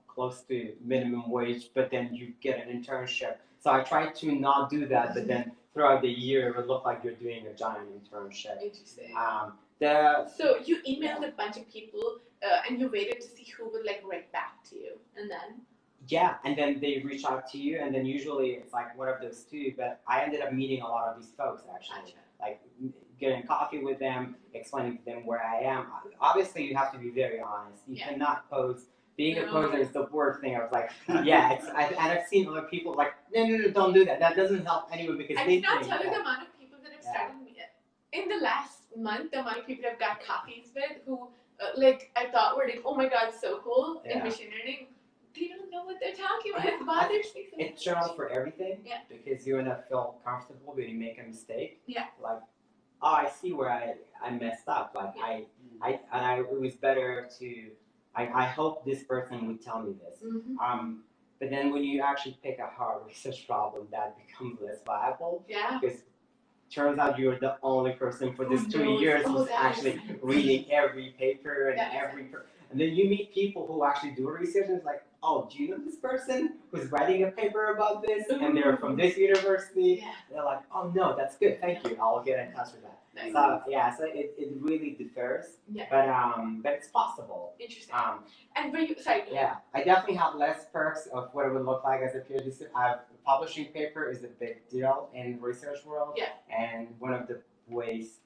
close to minimum wage, but then you get an internship. So I try to not do that, but then throughout the year it would look like you're doing a giant internship. Interesting. So you emailed a bunch of people and you waited to see who would like write back to you, and then? Yeah, and then they reach out to you, and then usually it's like one of those two. But I ended up meeting a lot of these folks actually, like getting coffee with them, explaining to them where I am. Obviously, you have to be very honest. You cannot pose. Being a poser is the worst thing. I was like, and I've seen other people like, no, don't do that. That doesn't help anyone because I cannot tell you the amount of people that have started in the last month. The amount of people I've got coffees with who, I thought were like, oh my god, so cool in machine learning. They don't know what they're talking about. It bothers me so much. It's general for everything. Yeah. Because you want to feel comfortable when you make a mistake. Yeah. Like, oh, I see where I messed up. Like it was better to. I hope this person would tell me this. Mm-hmm. But then when you actually pick a hard research problem, that becomes less viable. Yeah. Because turns out you're the only person for this 2 years who's actually reading every paper and and then you meet people who actually do research and it's like, oh, do you know this person who's writing a paper about this and they're from this university? Yeah. They're like, oh no, that's good, thank you. I'll get in touch with that. Nice. So it really differs. Yeah. But it's possible. Interesting. And were you sorry? Yeah, I definitely have less perks of what it would look like as a PhD student. Publishing paper is a big deal in the research world. Yeah. And one of the ways,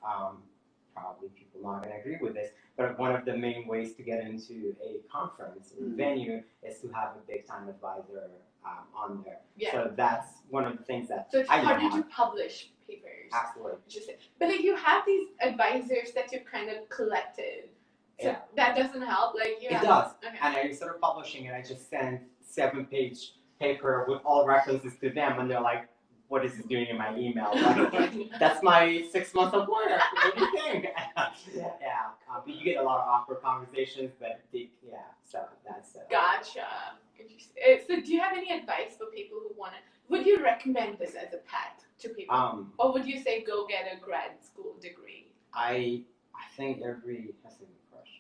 probably people not going to agree with this, but one of the main ways to get into a conference venue is to have a big time advisor on there. Yeah. So that's one of the things that So it's harder to publish papers. Absolutely. Interesting. But you have these advisors that you've kind of collected. So that doesn't help. It does. Okay. And I started publishing and I just sent 7-page paper with all references to them and they're like, what is this doing in my email? Like, that's my 6 months of work. What do you think? But you get a lot of awkward conversations, but so that's Gotcha. Interesting. So do you have any advice for people who want to, would you recommend this as a path to people? Or would you say go get a grad school degree? I think that's a good question.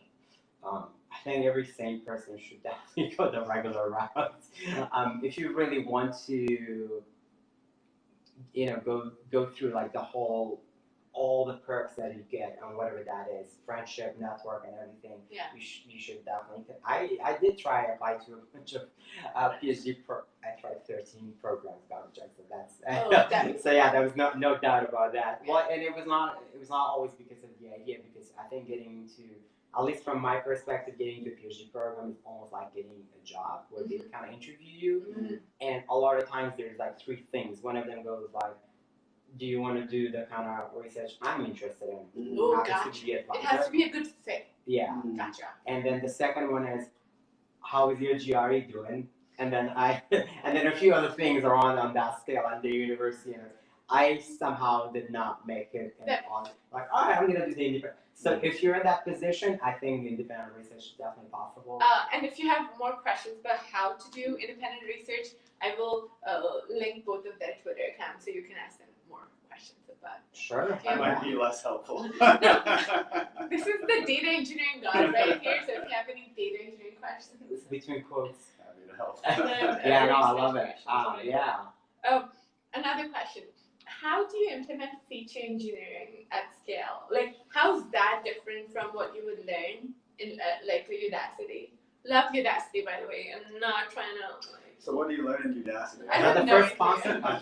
I think every sane person should definitely go the regular route. If you really want to go through like all the perks that you get and whatever that is, friendship, network, and everything. Yeah. You should definitely. I did apply to a bunch of PhD. I tried 13 programs, got rejected. So there was no doubt about that. Well, and it was not always because of the idea. Because I think getting into, at least from my perspective, getting into a PhD program is almost like getting a job where they kind of interview you, and a lot of times there's like 3 things. One of them goes like, do you want to do the kind of research I'm interested in? Oh, gotcha. It has to be a good fit. Yeah. Gotcha. And then the second one is, how is your GRE doing? And then and then a few other things are on that scale at the university. And I somehow did not make it. All right, I'm going to do the independent. So if you're in that position, I think independent research is definitely possible. And if you have more questions about how to do independent research, I will link both of their Twitter accounts so you can ask them more questions about. Sure. I might be less helpful. This is the data engineering god right here, so if you have any data engineering questions. Between quotes. help. Yeah, no, I love it. Yeah. Another question. How do you implement feature engineering at scale? Like, how's that different from what you would learn in like Udacity? Love Udacity, by the way. I'm not trying to. Like, so what do you learn in Udacity? I have the no first sponsor. I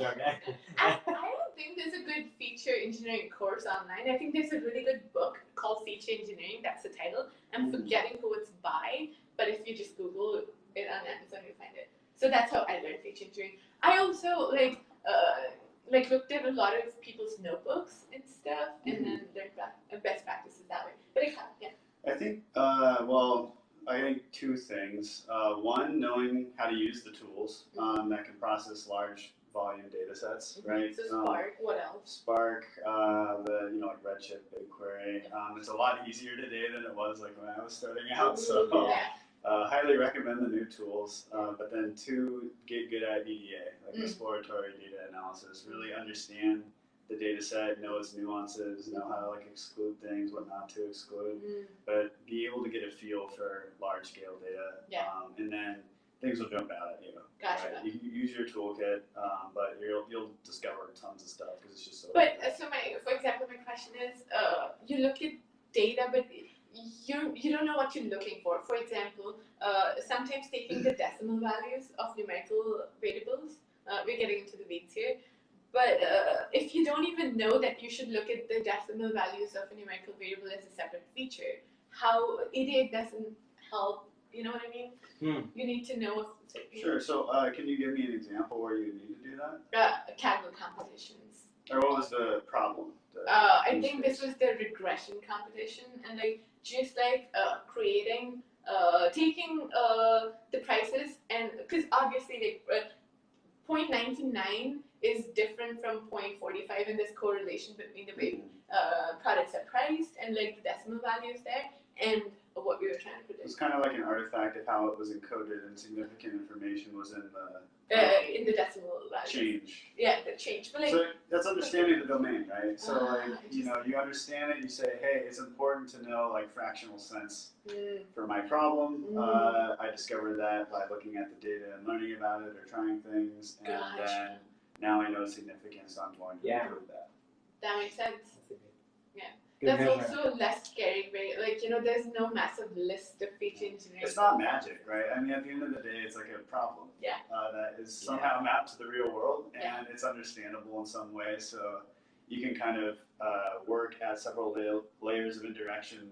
don't think there's a good feature engineering course online. I think there's a really good book called Feature Engineering. That's the title. I'm forgetting who it's by, but if you just Google it on Amazon, you'll find it. So that's how I learned feature engineering. I also like looked at a lot of people's notebooks and stuff, and then learned best practices that way. But yeah. I think I think two things. One, knowing how to use the tools that can process large volume data sets, right? So Spark, what else? Spark, like Redshift, BigQuery. It's a lot easier today than it was like when I was starting out. So highly recommend the new tools. But then two, get good at EDA, like exploratory data analysis. Really understand the data set, know its nuances, know how to like exclude things, what not to exclude, but be able to get a feel for large scale data, and then things will jump out at you. Gotcha. Right? You use your toolkit, but you'll discover tons of stuff because it's just so. But for example, my question is, you look at data, but you don't know what you're looking for. For example, sometimes taking the decimal values of numerical variables, we're getting into the weeds here. But if you don't even know that you should look at the decimal values of a numerical variable as a separate feature, how EDA doesn't help, you know what I mean? You need to know. Sure, so can you give me an example where you need to do that? Kaggle competitions. Or what was the problem? I think this was the regression competition, and like just like creating, taking the prices, and because obviously like 0.99 is different from 0.45 in this correlation between the way products are priced and like the decimal values there and what we were trying to predict. It's kind of like an artifact of how it was encoded, and significant information was in the decimal values. Change. Yeah, the change. But like, so that's understanding the domain, right? So like you understand it. You say, hey, it's important to know like fractional sense for my problem. I discovered that by looking at the data and learning about it or trying things, and then now I know significance. So I'm going to improve that. That makes sense. Yeah. Good That's measure. also less scary, right? Like, there's no massive list of feature engineering. It's not magic, right? I mean, at the end of the day, it's like a problem that is somehow mapped to the real world, and it's understandable in some way. So you can kind of work at several layers of indirection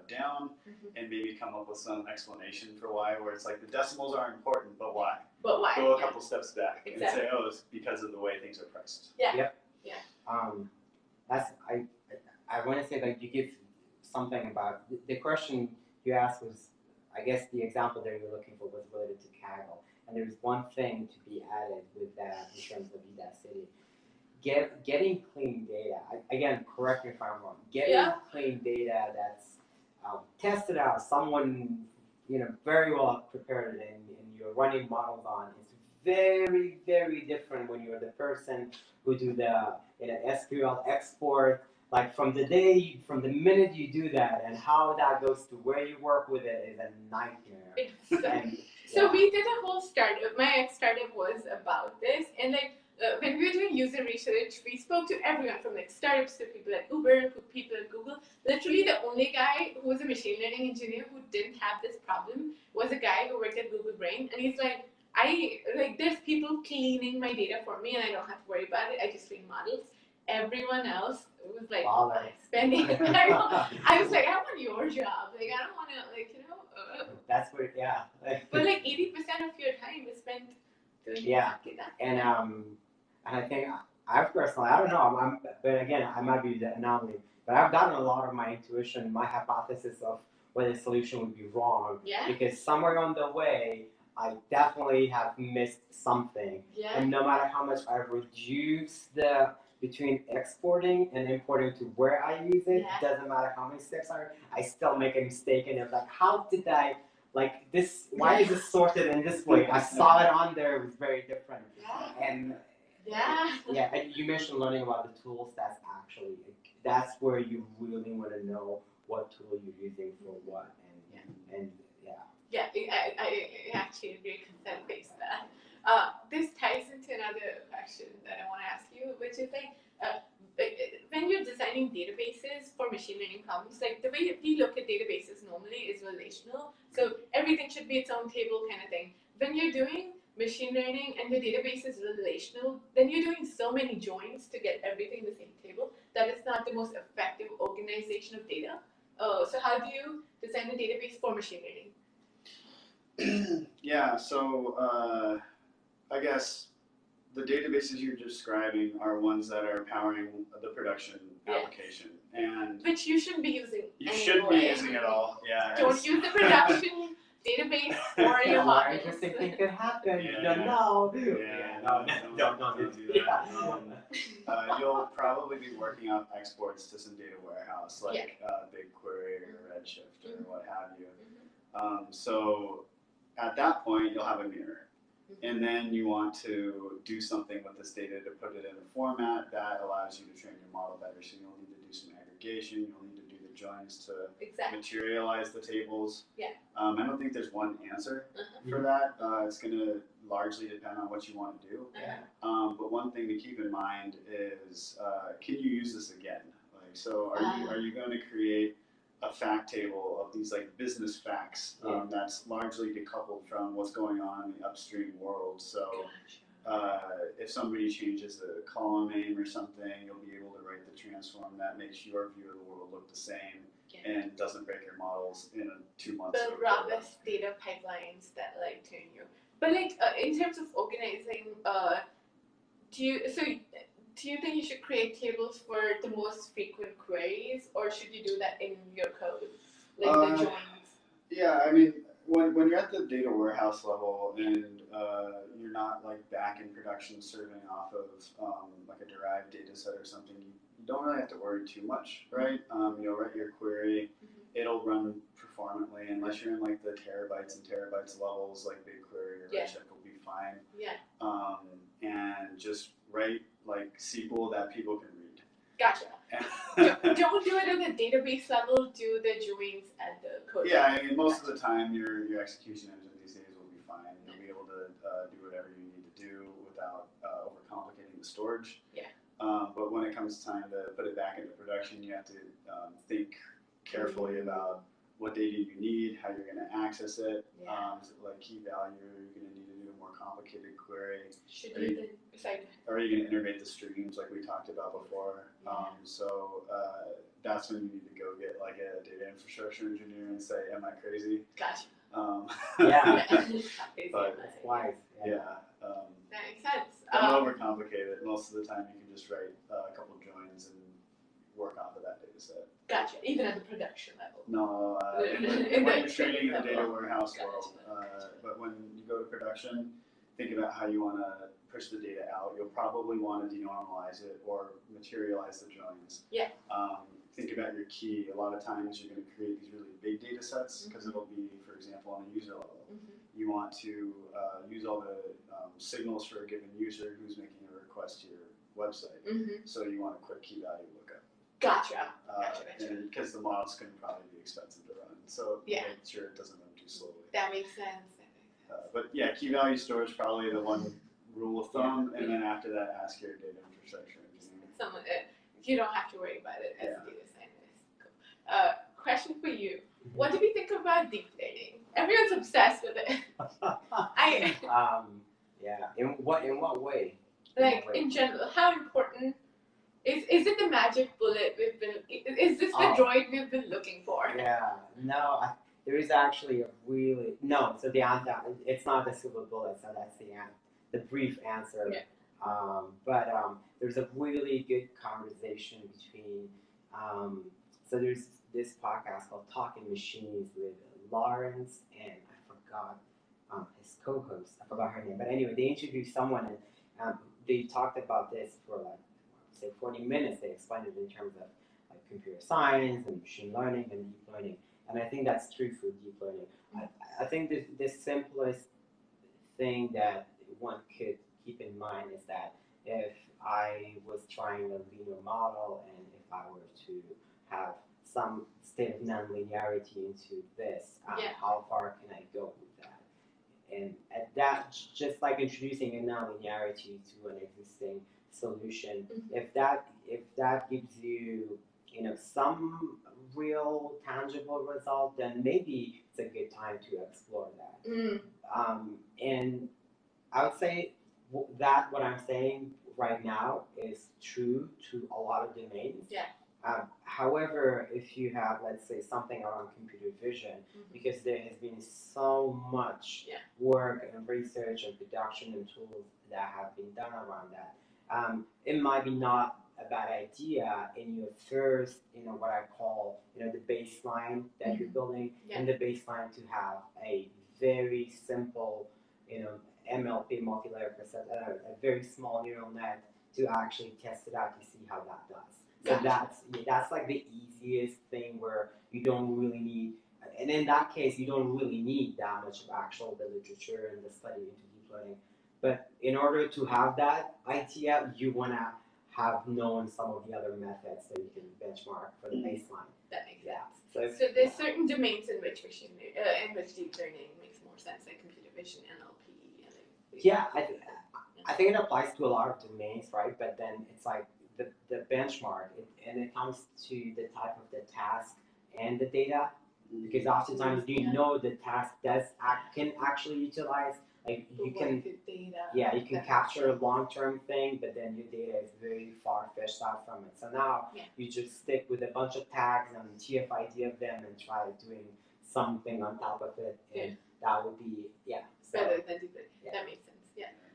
down, and maybe come up with some explanation for why. Where it's like the decimals are important, but why? But why? Go a couple steps back and Exactly. say, oh, it's because of the way things are priced. Yeah. Yep. Yeah. I want to say that you give something about the question you asked was, I guess the example that you're looking for was related to Kaggle, and there's one thing to be added with that in terms of Udacity. Getting clean data. Again, correct me if I'm wrong. Getting clean data that's tested out, someone very well prepared it, and you're running models on. It's very, very different when you're the person who do the SQL export. Like from the minute you do that, and how that goes to where you work with it is a nightmare. So we did a whole startup. My ex startup was about this, and like when we were doing user research, we spoke to everyone from like startups to people at Uber, to people at Google. Literally, the only guy who was a machine learning engineer who didn't have this problem was a guy who worked at Google Brain, and he's like, there's people cleaning my data for me, and I don't have to worry about it. I just clean models. Everyone else was like spending. I was like, I want your job. Like, I don't want to, That's where, but like 80% of your time is spent doing exactly that. And I think I personally, I don't know. But again, I might be the anomaly. But I've gotten a lot of my intuition, my hypothesis of where the solution would be wrong. Yeah. Because somewhere on the way, I definitely have missed something. Yeah. And no matter how much I reduce between exporting and importing to where I use it, doesn't matter how many steps I still make a mistake, and it's like, how did I, like this, why is this sorted in this way? I saw it on there, it was very different. And and you mentioned learning about the tools, that's where you really want to know what tool you're using for what, and Yeah, I actually agree consent-based that. This ties into another question that I want to ask you, which is like, when you're designing databases for machine learning problems, like the way we look at databases normally is relational. So everything should be its own table kind of thing. When you're doing machine learning and the database is relational, then you're doing so many joins to get everything in the same table that it's not the most effective organization of data. So how do you design a database for machine learning? Yeah, so I guess the databases you're describing are ones that are powering the production application, and which you shouldn't be using. You shouldn't be using it all. Yeah. Don't use the production database for your models. Interesting thing could happen. Yeah. You don't know. Yeah. Don't do that. You'll probably be working on exports to some data warehouse like BigQuery or Redshift or what have you. So at that point, you'll have a mirror. And then you want to do something with this data to put it in a format that allows you to train your model better. So you'll need to do some aggregation. You'll need to do the joins to materialize the tables. Yeah. I don't think there's one answer for that. It's going to largely depend on what you want to do. But one thing to keep in mind is, can you use this again? Like, so are you going to create a fact table of these like business facts that's largely decoupled from what's going on in the upstream world. So if somebody changes a column name or something, you'll be able to write the transform that makes your view of the world look the same and doesn't break your models in 2 months. The robust data pipelines that like turn you. But like in terms of organizing, do you think you should create tables for the most frequent queries, or should you do that in your code, like the joins? Yeah, I mean, when you're at the data warehouse level and you're not like back in production serving off of like a derived data set or something, you don't really have to worry too much, right? You'll write your query, it'll run performantly unless you're in like the terabytes and terabytes levels, like BigQuery or Redshift will be fine. Yeah. And just write like SQL that people can read. Gotcha. Don't do it at the database level. Do the joins at the code. Yeah, I mean, most of the time your execution engine these days will be fine. You'll be able to do whatever you need to do without overcomplicating the storage. Yeah. But when it comes time to put it back into production, you have to think carefully about what data you need, how you're going to access it. Is it like key value? Are you going to need to do a more complicated query? Are you going to integrate the streams like we talked about before? So that's when you need to go get like a data infrastructure engineer and say, am I crazy? Gotcha. But it's wise. That makes sense. Don't overcomplicate it. Most of the time you can just write a couple joins and work off of that data set. Gotcha. Even at the production level. No, when you're training in the data warehouse world. But when you go to production, think about how you want to push the data out. You'll probably want to denormalize it or materialize the joins. Yeah. Think about your key. A lot of times you're going to create these really big data sets because it'll be, for example, on a user level. You want to use all the signals for a given user who's making a request to your website. So you want a quick key value lookup. Gotcha. Because the models can probably be expensive to run. So make sure it doesn't run too slowly. That makes sense. But yeah, key value store is probably the one rule of thumb, and then after that, ask your data infrastructure engineer. You don't have to worry about it as a data scientist. Cool. Question for you: what do we think about deep learning? Everyone's obsessed with it. In what way? Like in general, how important is it? The magic bullet we've been? Is this the droid we've been looking for? No. There is actually So the answer, it's not the silver bullet. So that's the brief answer. But there's a really good conversation between. So there's this podcast called Talking Machines with Lawrence and I forgot his co-host. I forgot her name. But anyway, they interviewed someone and they talked about this for like say 40 minutes. They explained it in terms of like computer science and machine learning and deep learning. And I think that's true for deep learning. I think the simplest thing that one could keep in mind is that if I was trying a linear model and if I were to have some state of nonlinearity into this. How far can I go with that? And at that, just like introducing a nonlinearity to an existing solution, if that gives you, some real tangible result, then maybe it's a good time to explore that. And I would say that what I'm saying right now is true to a lot of domains. However, if you have, let's say, something around computer vision, because there has been so much work and research and production and tools that have been done around that, it might be not a bad idea in your first, what I call, the baseline that you're building, and the baseline to have a very simple, MLP, multi-layer percent, a very small neural net to actually test it out to see how that does. So that's like the easiest thing where you don't really need, and in that case, you don't really need that much of actual the literature and the study into deep learning. But in order to have that idea, you want to have known some of the other methods that you can benchmark for the baseline. That makes sense. So there's certain domains in which in which deep learning makes more sense, like computer vision, NLP. I think it applies to a lot of domains, right? But then it's like the benchmark, and it comes to the type of the task and the data, because oftentimes the task can actually utilize, like you can capture a long-term thing, but then your data is very far-fetched out from it. So now you just stick with a bunch of tags and TF-ID of them and try doing something on top of it, and that would be better than deep learning. That makes sense.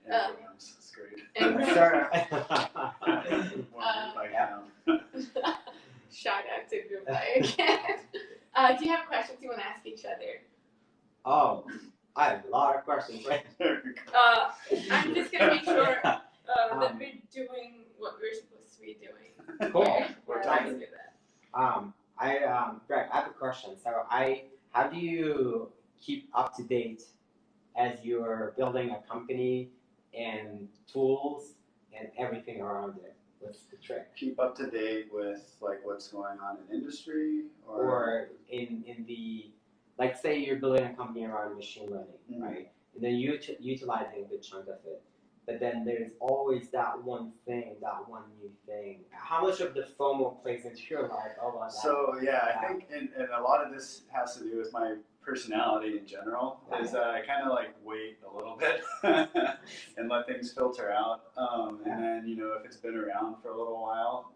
That's great. Sure. Shout out to Goodbye again. Do you have questions you want to ask each other? Oh, I have a lot of questions. Right? I'm just going to make sure that we're doing what we're supposed to be doing. Cool. We're trying to do that. Greg, I have a question. So how do you keep up to date as you're building a company and tools and everything around it? What's the trick? Keep up to date with like what's going on in industry, or in the, like, say you're building a company around machine learning, right? And then you're utilizing a good chunk of it, but then there's always that one thing, that one new thing. How much of the FOMO plays into your life? So I think and a lot of this has to do with my personality in general, is that I kind of like wait a little bit and let things filter out, and then if it's been around for a little while,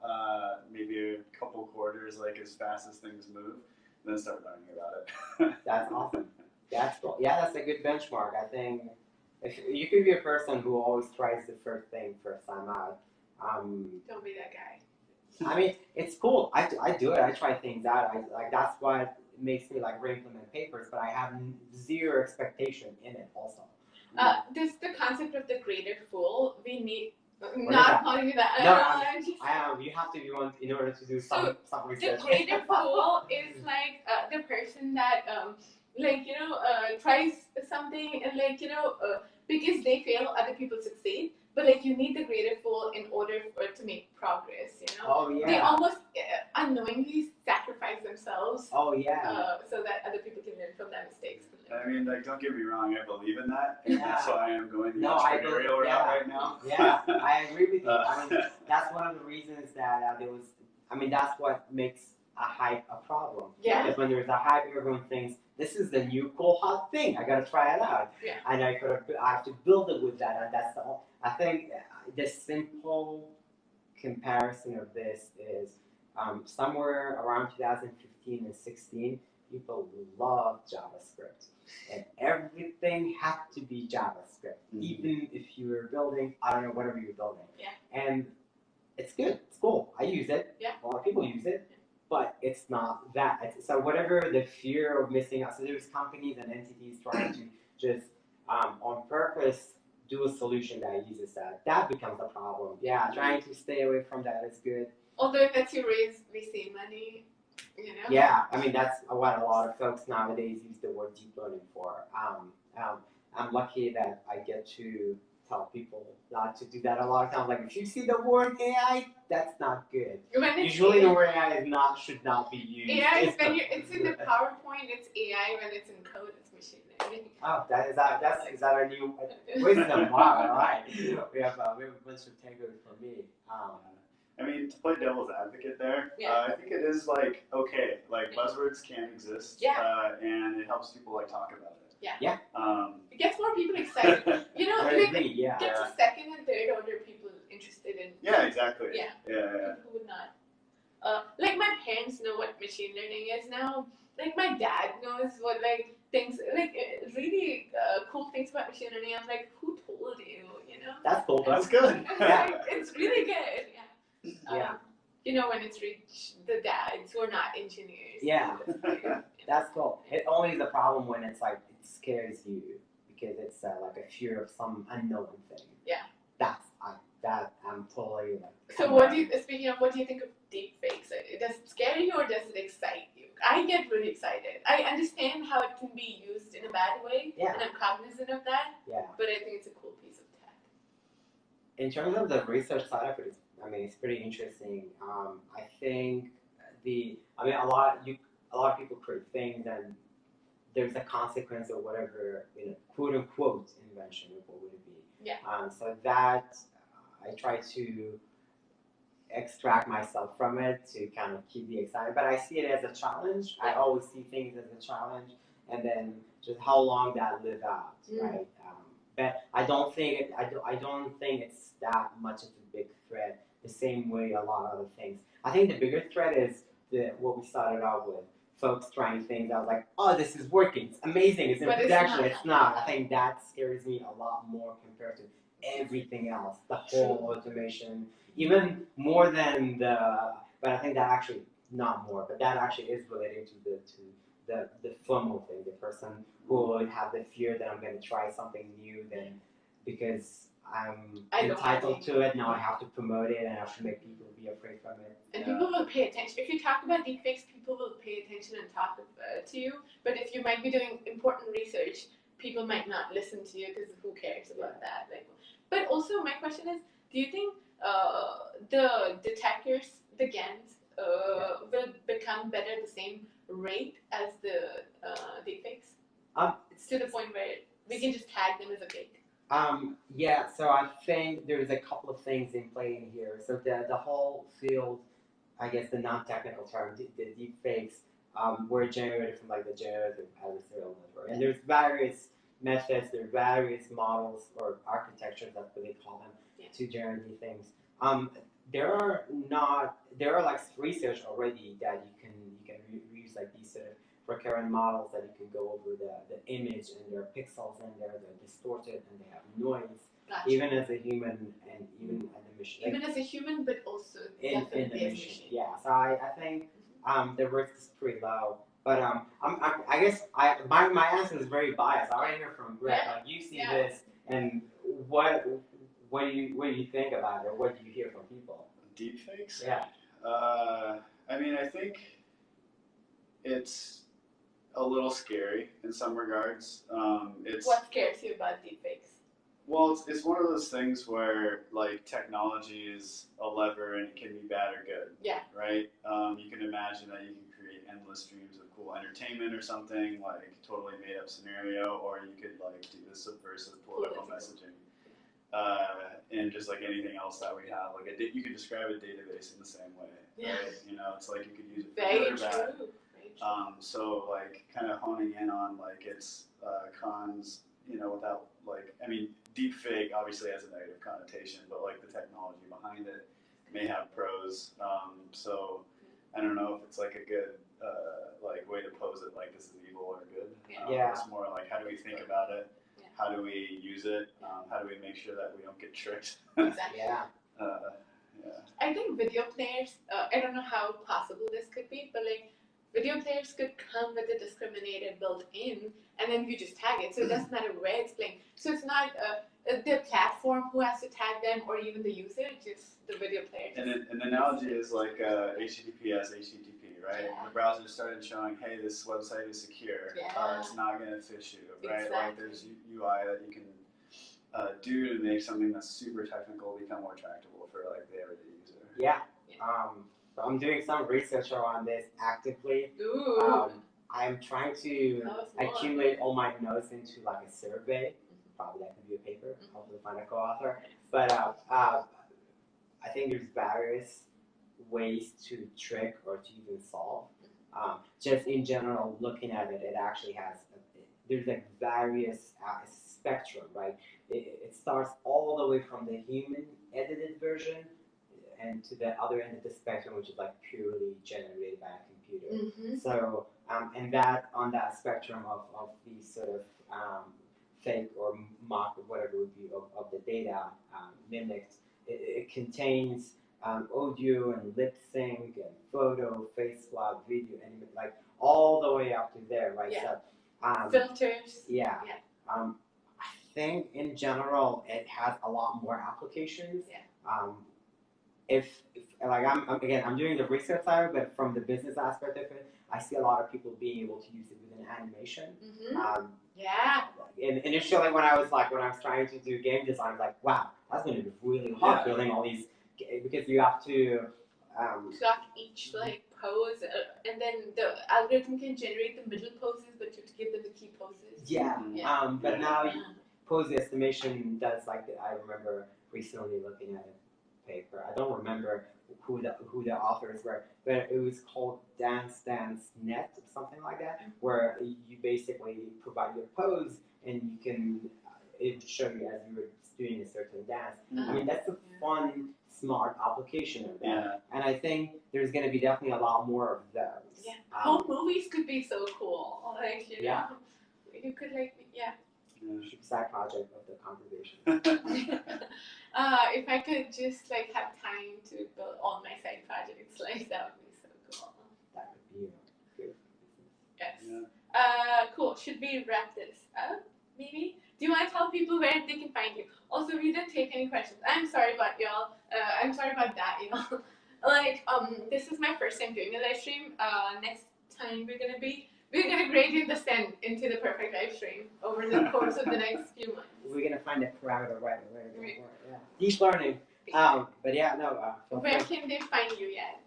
maybe a couple quarters, like as fast as things move, then start learning about it. That's awesome. That's cool. That's a good benchmark. I think if you could be a person who always tries the first thing first time out. Don't be that guy. I mean, it's cool. I do it. I try things out. That's what makes me like re-implement papers, but I have zero expectation in it also. This the concept of the graded fool. We need not calling you that. You have to be one in order to do some research. The graded fool is like the person that tries something and because they fail, other people succeed. But you need the graded fool in order to make progress. They almost unknowingly sacrifice themselves. So that other people can learn from their mistakes. I mean, don't get me wrong, I believe in that, and that's why I am going the entrepreneurial route right now. I agree with you. I mean, that's one of the reasons that that's what makes a hype a problem. Because when there's a hype, everyone thinks, this is the new cool hot thing, I gotta try it out. And I have to build it with that, and that's I think the simple comparison of this is somewhere around 2015 and 16, people love JavaScript. And everything had to be JavaScript, even if you were building, whatever you're building. And it's good, it's cool. I use it. A lot of people use it, but it's not that. So whatever the fear of missing out, so there's companies and entities trying to just on purpose do a solution that uses that. That becomes a problem. Trying to stay away from that is good. Although it lets you raise VC money. I mean, that's what a lot of folks nowadays use the word deep learning for. I'm lucky that I get to tell people not to do that a lot of times. Like if you see the word AI, that's not good. Usually the word AI should not be used. AI, it's in the PowerPoint, it's AI. When it's in code, it's machine learning. Oh, is that our new wisdom? Wow, all right. We have a bunch of takeaways from me. I mean, to play devil's advocate there, yeah. I think it is like okay, like buzzwords can exist, yeah. And it helps people like talk about it. Yeah. Yeah. It gets more people excited. You know, like gets a second and third order people interested in. Yeah, exactly. Yeah. Yeah. People would not. Like my parents know what machine learning is now. Like my dad knows what like things like really cool things about machine learning. I'm like, who told you? You know. That's cool. That's good. Yeah. It's really good. Yeah. Yeah. You know, when it's reached the dads who are not engineers. Yeah. That's cool. It only is a problem when it's like it scares you because it's like a fear of some unknown thing. Yeah. I'm totally like. So speaking of, what do you think of deep fakes? Does it scare you or does it excite you? I get really excited. I understand how it can be used in a bad way, Yeah. and I'm cognizant of that. Yeah. But I think it's a cool piece of tech. In terms of the research side of it, it's pretty interesting. I think a lot of people create things and there's a consequence of whatever, quote unquote invention, what would it be? Yeah. So that I try to extract myself from it to kind of keep the excitement, but I see it as a challenge. I always see things as a challenge, and then just how long that live out, right? But I don't think it's that much of a big threat. The same way a lot of other things. I think the bigger threat is what we started out with. Folks trying things. I was like, oh, this is working. It's amazing. It's in production. It's not. I think that scares me a lot more compared to everything else. The whole automation, even more than but I think that actually not more. But that actually is related to the FOMO thing. The person who would have the fear that I'm going to try something new, then because I'm entitled to it, now I have to promote it and I have to make people be afraid from it. And people will pay attention. If you talk about deepfakes, people will pay attention and talk to you. But if you might be doing important research, people might not listen to you because who cares about that? But also, my question is, do you think the detectors, the GANs, will become better at the same rate as the deepfakes? It's to the point where we can just tag them as a fake. Yeah, so I think there's a couple of things in play in here. So the whole field, I guess the non-technical term, the deep fakes, were generated from like the generative adversarial network. And there's various methods, there are various models or architectures, that's what they call them, to generate these things. There are like research already that you can use like these sort of recurrent models that you can go over the image and there are pixels in there, they're distorted and they have noise. Gotcha. Even as a human and even as a machine. Even as a human, but also in the machine. Yeah, so I think the risk is pretty low. But I guess my answer is very biased. I want to hear from Brett. Like you see this, and what do you think about it? What do you hear from people? Deepfakes? Yeah. I mean, I think it's a little scary in some regards. What scares you about deepfakes? Well, it's one of those things where like technology is a lever and it can be bad or good. Yeah. Right? You can imagine that you can create endless streams of cool entertainment or something, like totally made up scenario, or you could like do the subversive political messaging. And just like anything else that we have, like you could describe a database in the same way. Yeah. Right? It's like you could use it for good or bad. True. So like kind of honing in on like its cons, without like, I mean, deep fake obviously has a negative connotation, but like the technology behind it may have pros. So I don't know if it's like a good like way to pose it, like this is evil or good. It's more like how do we think about it? Yeah. How do we use it? How do we make sure that we don't get tricked? Exactly. Yeah. I think video players, I don't know how possible this could be, but like video players could come with a discriminator built in, and then you just tag it. So it doesn't matter where it's playing. So it's not the platform who has to tag them or even the user, just the video player. And an analogy is like HTTPS, HTTP, right? Yeah. The browser started showing, hey, this website is secure. Yeah. It's not going to phish you, right? Exactly. Like there's UI that you can do to make something that's super technical become more tractable for like the everyday user? Yeah. So I'm doing some research around this actively. Ooh. I'm trying to accumulate all my notes into like a survey. Probably that could be a paper. Hopefully find a co-author. But I think there's various ways to trick or to even solve. Just in general, looking at it, it actually has there's like various spectrum, right? It starts all the way from the human edited version and to the other end of the spectrum, which is like purely generated by a computer. So, and that on that spectrum of these sort of fake or mock or whatever would be of the data mimicked, it contains audio and lip sync and photo, face swap, video, and like all the way up to there, right? Yeah. So, filters. Yeah. I think in general it has a lot more applications. Yeah. If like I'm doing the research side, but from the business aspect of it, I see a lot of people being able to use it within animation. Yeah. And initially when I was trying to do game design, I was like, wow, that's going to be really hard building all these, because you have to clock each like pose, and then the algorithm can generate the middle poses, but you have to give them the key poses. Yeah. But now pose estimation does like I remember recently looking at a paper. I don't remember who the authors were, but it was called Dance Net or something like that, where you basically provide your pose and you can it would show you as you were doing a certain dance. I mean, that's a fun, smart application of that. Yeah. And I think there's going to be definitely a lot more of those. Yeah. Home movies could be so cool. Like, you know, you could like, Side project of the conversation. If I could just like have time to build all my side projects, like that would be so cool. That would be good. Yes. Yeah. Cool. Should we wrap this up? Maybe. Do you want to tell people where they can find you? Also, we didn't take any questions. I'm sorry about y'all. I'm sorry about that. You know, like this is my first time doing a live stream. Next time we're gonna grade the descent into the perfect live stream over the course of the next few months. We're gonna find a parameter right away. Yeah. Deep learning. But yeah, no. Where can they find you yet?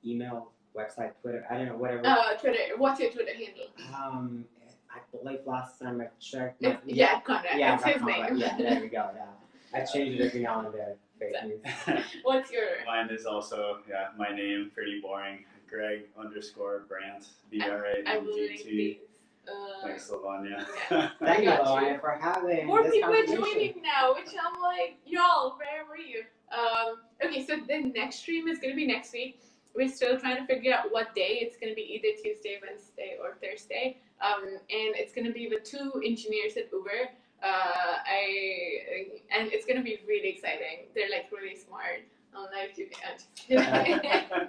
Email, website, Twitter. I don't know, whatever. Twitter. What's your Twitter handle? I believe last time I checked. Konrad. Yeah, that's his Konrad. name. Yeah, there we go. Yeah, I changed it every now and then. Fake news. What's your? Mine is also my name, pretty boring. Greg_Brandt. BRANDT. Thanks, Lavanya. Thank you, Lavanya, for having. More this people are conversation. joining now, which I'm like, y'all, where were you? Okay, so the next stream is gonna be next week. We're still trying to figure out what day. It's gonna be either Tuesday, Wednesday, or Thursday. And it's gonna be with 2 engineers at Uber. And it's gonna be really exciting. They're like really smart. Like you can.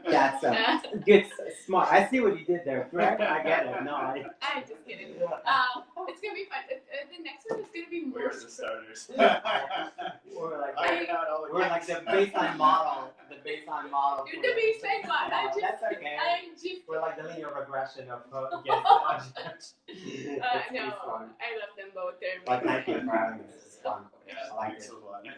That's good, smart. I see what you did there, Greg. I get it. No, I'm just kidding. It's gonna be fun. The next one is gonna be more. We're the starters. We're like the baseline model. You're the baseline model. That's okay. We're like the linear regression of objects. No, I love them both. They're but thank you for having us. It's fun. Yeah, I like thanks, it. Lavanya.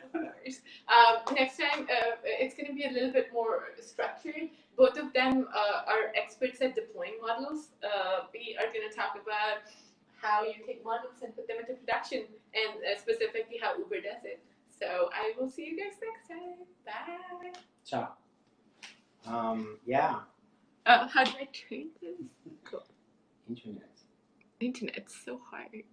Next time, it's going to be a little bit more structured. Both of them are experts at deploying models. We are going to talk about how you take models and put them into production, and specifically how Uber does it. So I will see you guys next time. Bye. Ciao. Yeah. How do I train this? Cool. Internet. Internet's so hard.